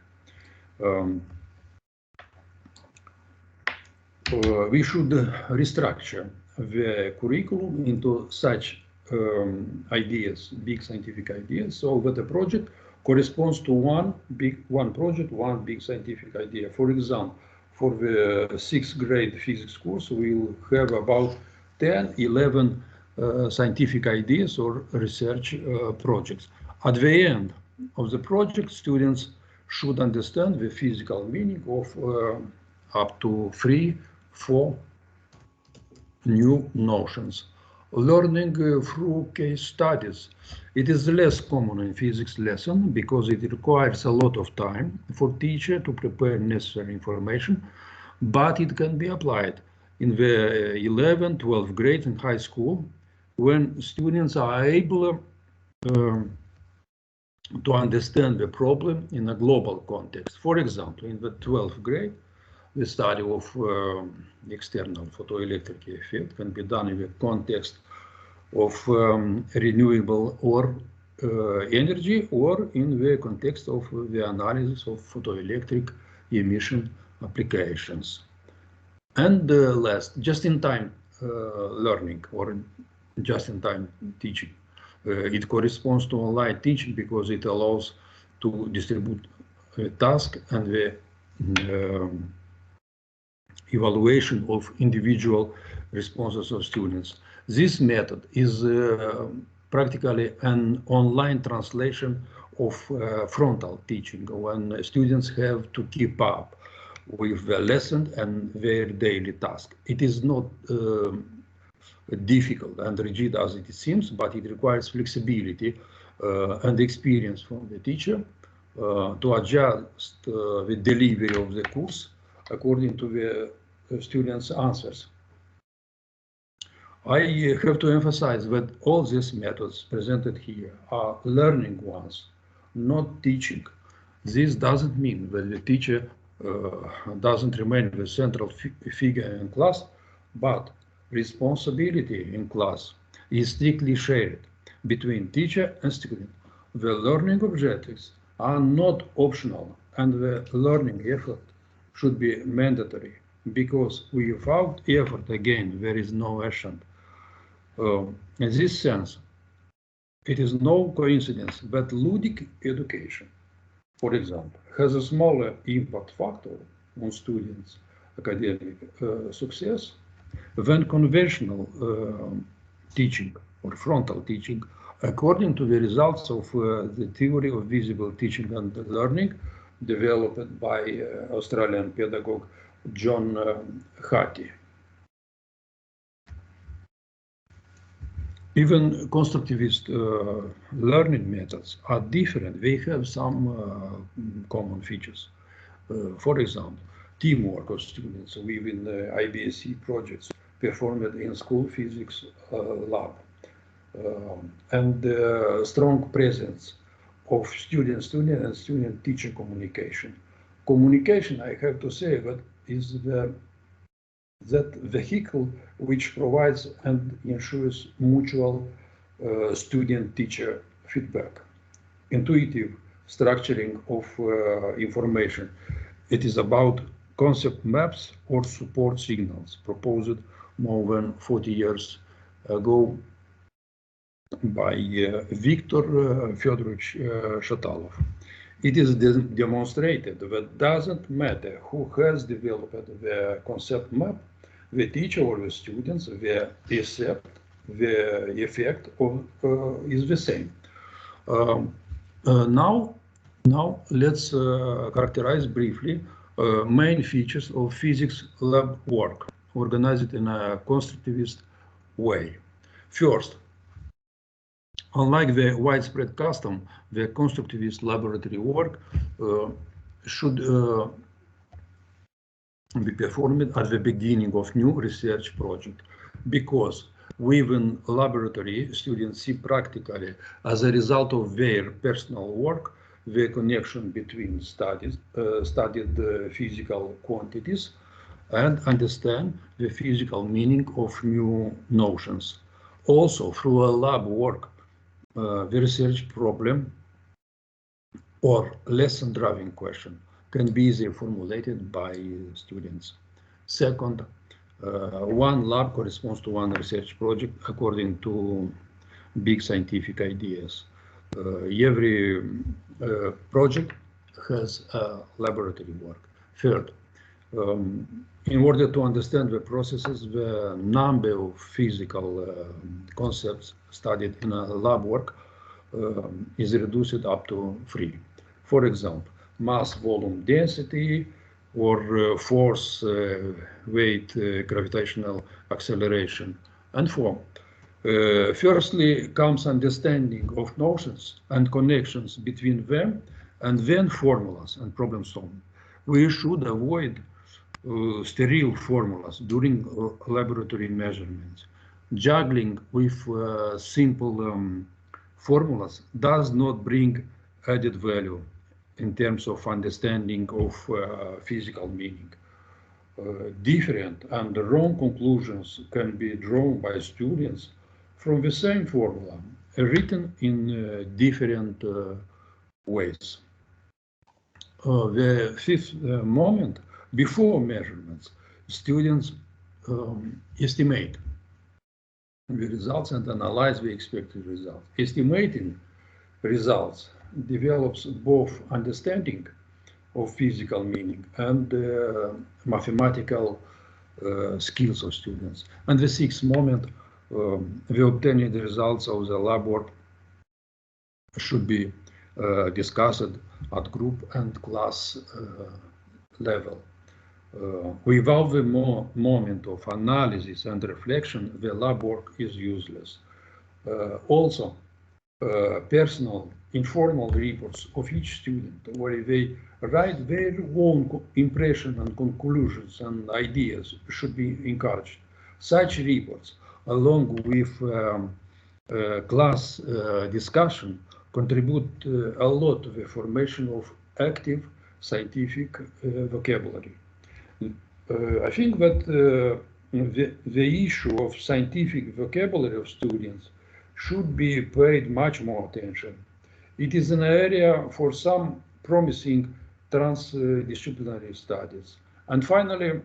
we should restructure the curriculum into such ideas, big scientific ideas, so that the project corresponds to one big scientific idea. For example, for the 6th grade physics course, we'll have about 10, 11 scientific ideas or research projects. At the end of the project, students should understand the physical meaning of up to 3-4 new notions. Learning through case studies. It is less common in physics lesson because it requires a lot of time for teacher to prepare necessary information, but it can be applied in the 11th, 12th grade in high school when students are able to understand the problem in a global context. For example, in the 12th grade, the study of external photoelectric effect can be done in the context of renewable or energy, or in the context of the analysis of photoelectric emission applications. And last, just-in-time learning or just-in-time teaching. It corresponds to online teaching because it allows to distribute a task and the evaluation of individual responses of students. This method is practically an online translation of frontal teaching when students have to keep up with the lesson and their daily task. It is not difficult and rigid as it seems, but it requires flexibility and experience from the teacher to adjust the delivery of the course according to the students' answers. I have to emphasize that all these methods presented here are learning ones, not teaching. This doesn't mean that the teacher doesn't remain the central figure in class, but responsibility in class is strictly shared between teacher and student. The learning objectives are not optional, and the learning effort should be mandatory, because without effort, again, there is no action. In this sense, it is no coincidence that ludic education, for example, has a smaller impact factor on students' academic success than conventional teaching or frontal teaching, according to the results of the theory of visible teaching and learning developed by Australian pedagogue John Hattie. Even constructivist learning methods are different. They have some common features. For example, teamwork of students within the IBSE projects performed in school physics lab, and strong presence of student-student and student-teacher communication. Communication, I have to say, that is that vehicle which provides and ensures mutual student-teacher feedback. Intuitive structuring of information. It is about concept maps or support signals proposed more than 40 years ago by Viktor Fyodorovich Shatalov. It is demonstrated that it doesn't matter who has developed the concept map, the teacher or the students, the effect is the same. Now let's characterize briefly main features of physics lab work, organized in a constructivist way. First, unlike the widespread custom, the constructivist laboratory work should be performed at the beginning of new research project, because within laboratory, students see practically, as a result of their personal work, the connection between studied physical quantities and understand the physical meaning of new notions. Also, through a lab work, the research problem or lesson-driving question can be easily formulated by students. Second, One lab corresponds to one research project according to big scientific ideas. Every project has laboratory work. Third, in order to understand the processes, the number of physical concepts studied in a lab work is reduced up to 3. For example, mass, volume, density, or force, weight, gravitational acceleration, and form. Firstly comes understanding of notions and connections between them, and then formulas and problem solving. We should avoid sterile formulas during laboratory measurements. Juggling with simple formulas does not bring added value in terms of understanding of physical meaning. Different and wrong conclusions can be drawn by students from the same formula, written in different ways. The fifth moment, before measurements, students estimate the results and analyze the expected results. Estimating results develops both understanding of physical meaning and mathematical skills of students. And the sixth moment, the obtaining the results of the lab work should be discussed at group and class level. Without the moment of analysis and reflection, the lab work is useless. Also, personal, informal reports of each student, where they write their own impression and conclusions and ideas, should be encouraged. Such reports, along with class discussion, contribute a lot to the formation of active scientific vocabulary. I think that the issue of scientific vocabulary of students should be paid much more attention. It is an area for some promising transdisciplinary studies. And finally,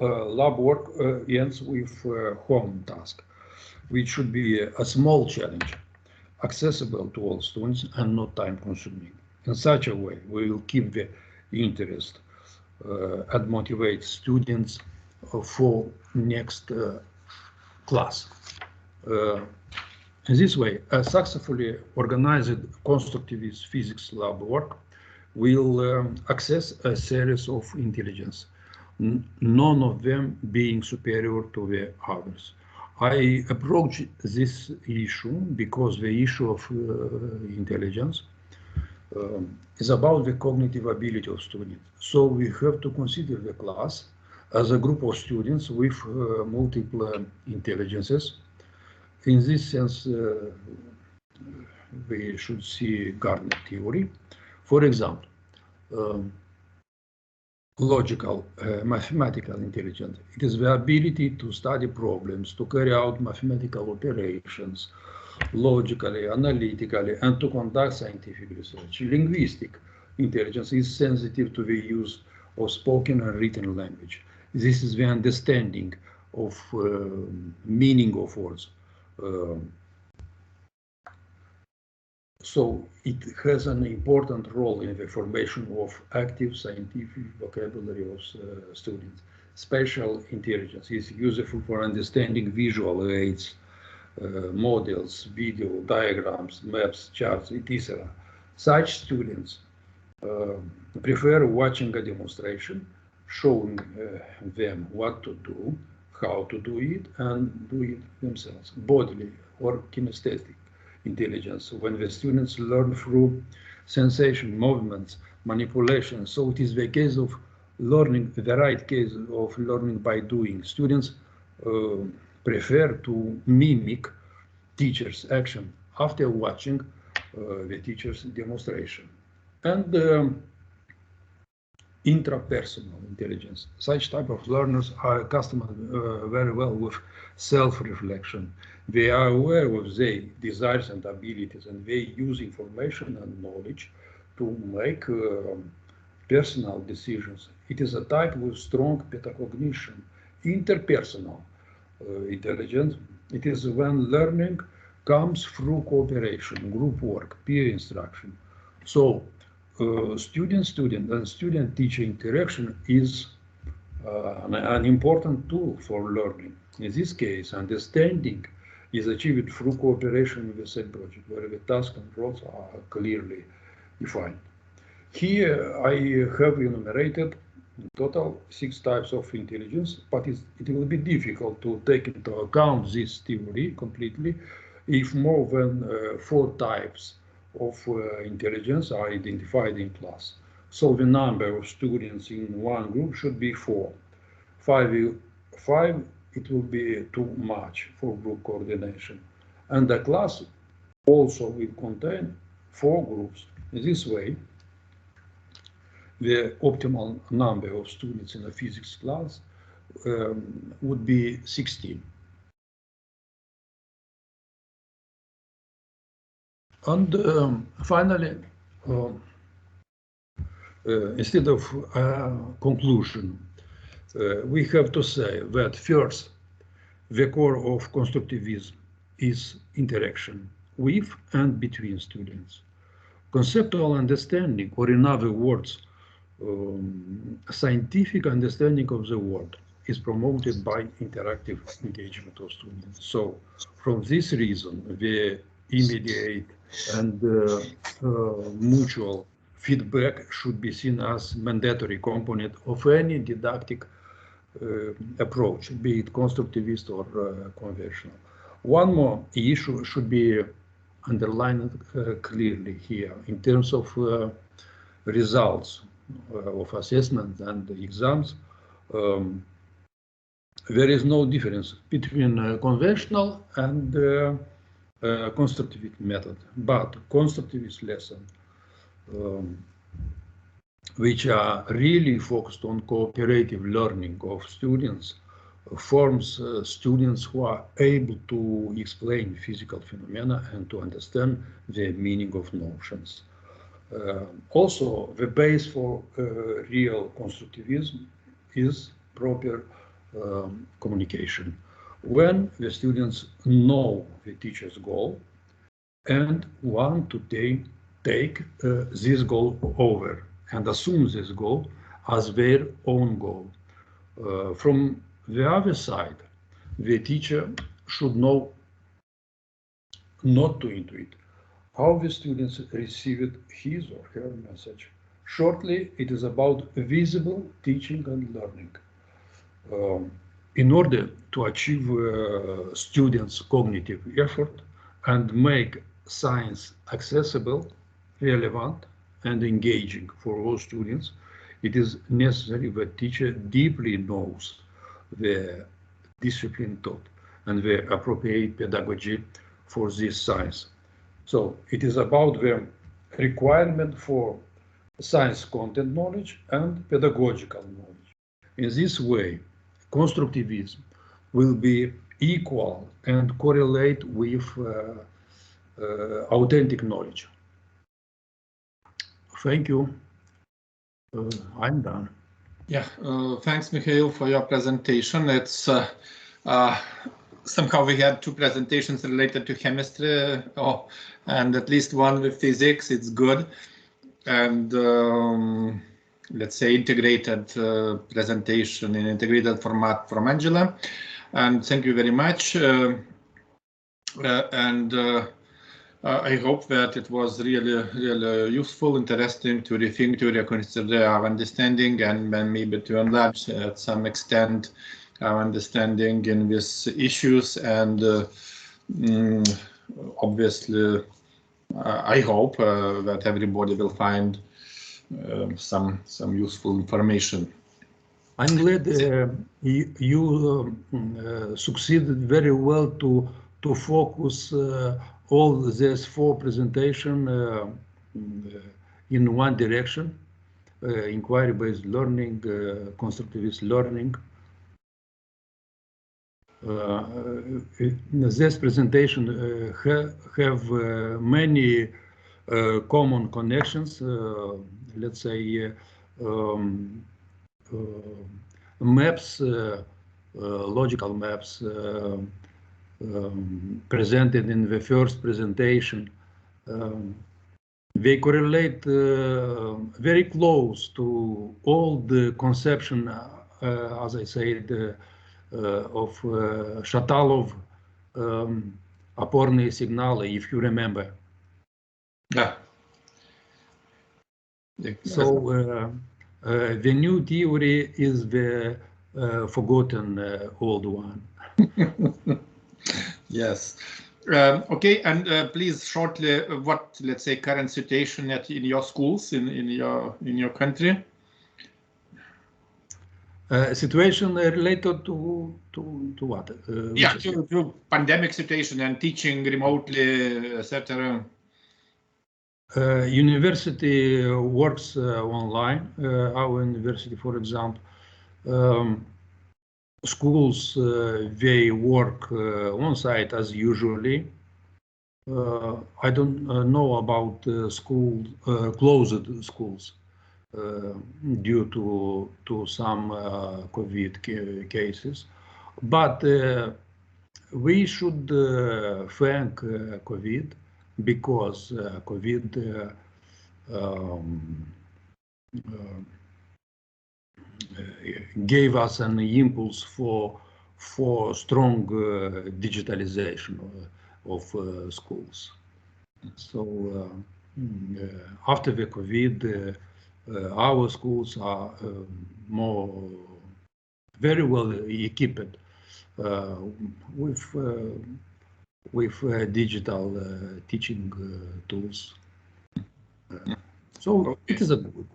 lab work ends with home task, which should be a small challenge, accessible to all students and not time-consuming. In such a way, we will keep the interest and motivate students for next class. In this way, a successfully organized constructivist physics lab work will access a series of intelligence, none of them being superior to the others. I approach this issue because the issue of intelligence is about the cognitive ability of students. So we have to consider the class as a group of students with multiple intelligences. In this sense, we should see Gardner theory. For example, logical, mathematical intelligence. It is the ability to study problems, to carry out mathematical operations logically, analytically, and to conduct scientific research. Linguistic intelligence is sensitive to the use of spoken and written language. This is the understanding of meaning of words. So it has an important role in the formation of active scientific vocabulary of students. Spatial intelligence is useful for understanding visual aids, models, video, diagrams, maps, charts, etc. Such students prefer watching a demonstration, showing them what to do, how to do it, and do it themselves, bodily or kinesthetic intelligence, when the students learn through sensation, movements, manipulation. So it is the case of learning, the right case of learning by doing. Students prefer to mimic teacher's action after watching the teacher's demonstration. And intrapersonal intelligence. Such type of learners are accustomed very well with self-reflection. They are aware of their desires and abilities, and they use information and knowledge to make personal decisions. It is a type with strong metacognition. interpersonal intelligence. It is when learning comes through cooperation, group work, peer instruction. So student-student and student-teacher interaction is an important tool for learning. In this case, understanding is achieved through cooperation with the same project, where the tasks and roles are clearly defined. Here I have enumerated in total 6 types of intelligence, but it will be difficult to take into account this theory completely if more than 4 types of intelligence are identified in class. So the number of students in one group should be 4. 5, it will be too much for group coordination. And the class also will contain 4 groups. In this way, the optimal number of students in a physics class would be 16. And finally, instead of conclusion, we have to say that first, the core of constructivism is interaction with and between students. Conceptual understanding, or in other words, scientific understanding of the world, is promoted by interactive engagement of students. So, from this reason, the immediate and mutual feedback should be seen as mandatory component of any didactic approach, be it constructivist or conventional. One more issue should be underlined clearly here in terms of results of assessment and exams. There is no difference between conventional and constructivist method, but constructivist lesson, which are really focused on cooperative learning of students, forms students who are able to explain physical phenomena and to understand the meaning of notions. Also, the base for real constructivism is proper communication. When the students know the teacher's goal and want to take this goal over and assume this goal as their own goal. From the other side, the teacher should know not to intuit how the students received his or her message. Shortly, it is about visible teaching and learning. In order to achieve students' cognitive effort and make science accessible, relevant, and engaging for all students, it is necessary that teacher deeply knows the discipline taught and the appropriate pedagogy for this science. So it is about the requirement for science content knowledge and pedagogical knowledge. In this way, constructivism will be equal and correlate with authentic knowledge. Thank you. I'm done. Yeah, thanks, Mikhail, for your presentation. It's somehow we had 2 presentations related to chemistry, and at least one with physics. It's good, and let's say integrated presentation in integrated format from Angela. And thank you very much. I hope that it was really useful, interesting to rethink, to reconsider our understanding, and maybe to enlarge at some extent our understanding in these issues. And obviously, I hope that everybody will find some useful information. I'm glad you succeeded very well to focus all these 4 presentations in one direction: inquiry-based learning, constructivist learning. This presentation have many common connections. Let's say maps logical maps presented in the first presentation, they correlate very close to all the conception, as I said, of Shatalov опорные сигналы, if you remember. Yeah. So the new theory is the forgotten old one. Yes. Okay, and please shortly, what, let's say, current situation in your schools, in your country? Situation related to what? Yeah, to pandemic situation and teaching remotely, etc. University works online. Our university, for example, schools they work on site as usually. I don't know about closed schools due to some COVID cases, but we should thank COVID because COVID gave us an impulse for strong digitalization of schools. So after the COVID, our schools are very well equipped with digital teaching tools. So it is a good.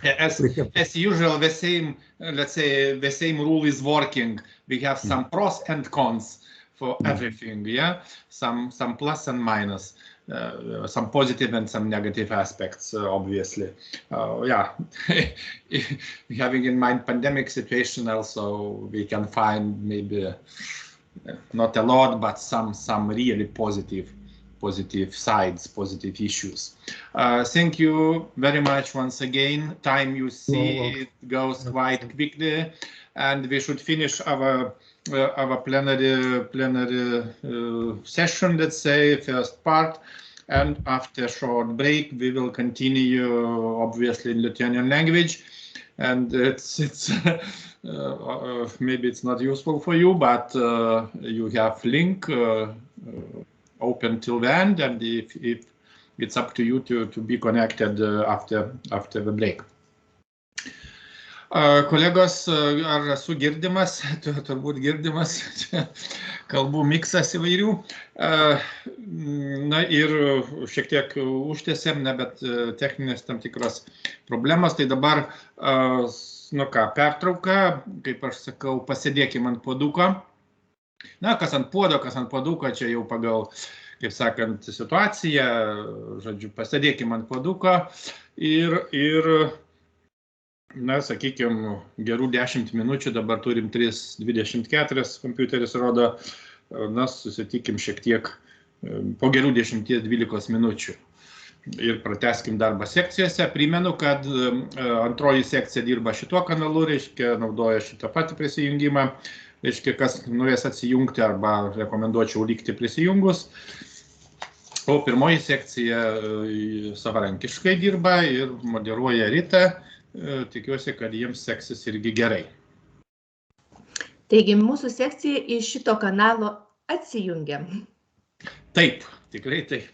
As usual, the same, let's say, the same rule is working. We have some pros and cons for everything, yeah? Some plus and minus, some positive and some negative aspects, obviously. Yeah, having in mind pandemic situation also, we can find maybe not a lot, but some really positive sides, positive issues. Thank you very much once again. Time, you see, it goes quite quickly, and we should finish our plenary session, let's say, first part. And after a short break, we will continue, obviously, in Lithuanian language. And it's maybe it's not useful for you, but you have link open till the end, and if it's up to you to be connected after the break. Kolegos, ar esu girdimas? Turbūt girdimas. Kalbų miksas įvairių. Na ir šiek tiek užtęsėm, bet techninės tam tikros problemos. Tai dabar, nu ką, pertrauka, kaip aš sakau, pasėdėkim ant puoduko. Na, kas ant puoduko, čia jau pagal, kaip sakant, situaciją, žodžiu, pasėdėkim ant puoduko ir na, sakykime, gerų 10 minučių, dabar turim 3:24, kompiuteris rodo, na, susitikim šiek tiek po gerų 10-12 minučių. Ir pratęskim darbą sekcijose. Primenu, kad antroji sekcija dirba šituo kanalu, reiškia, naudoja šitą patį prisijungimą. Reiškia, kas norės atsijungti arba rekomenduočiau likti prisijungus. O pirmoji sekcija savarankiškai dirba ir moderuoja Rita. Tikiuosi, kad jiems seksis irgi gerai. Taigi, mūsų sekcija iš šito kanalo atsijungiam. Taip, tikrai taip.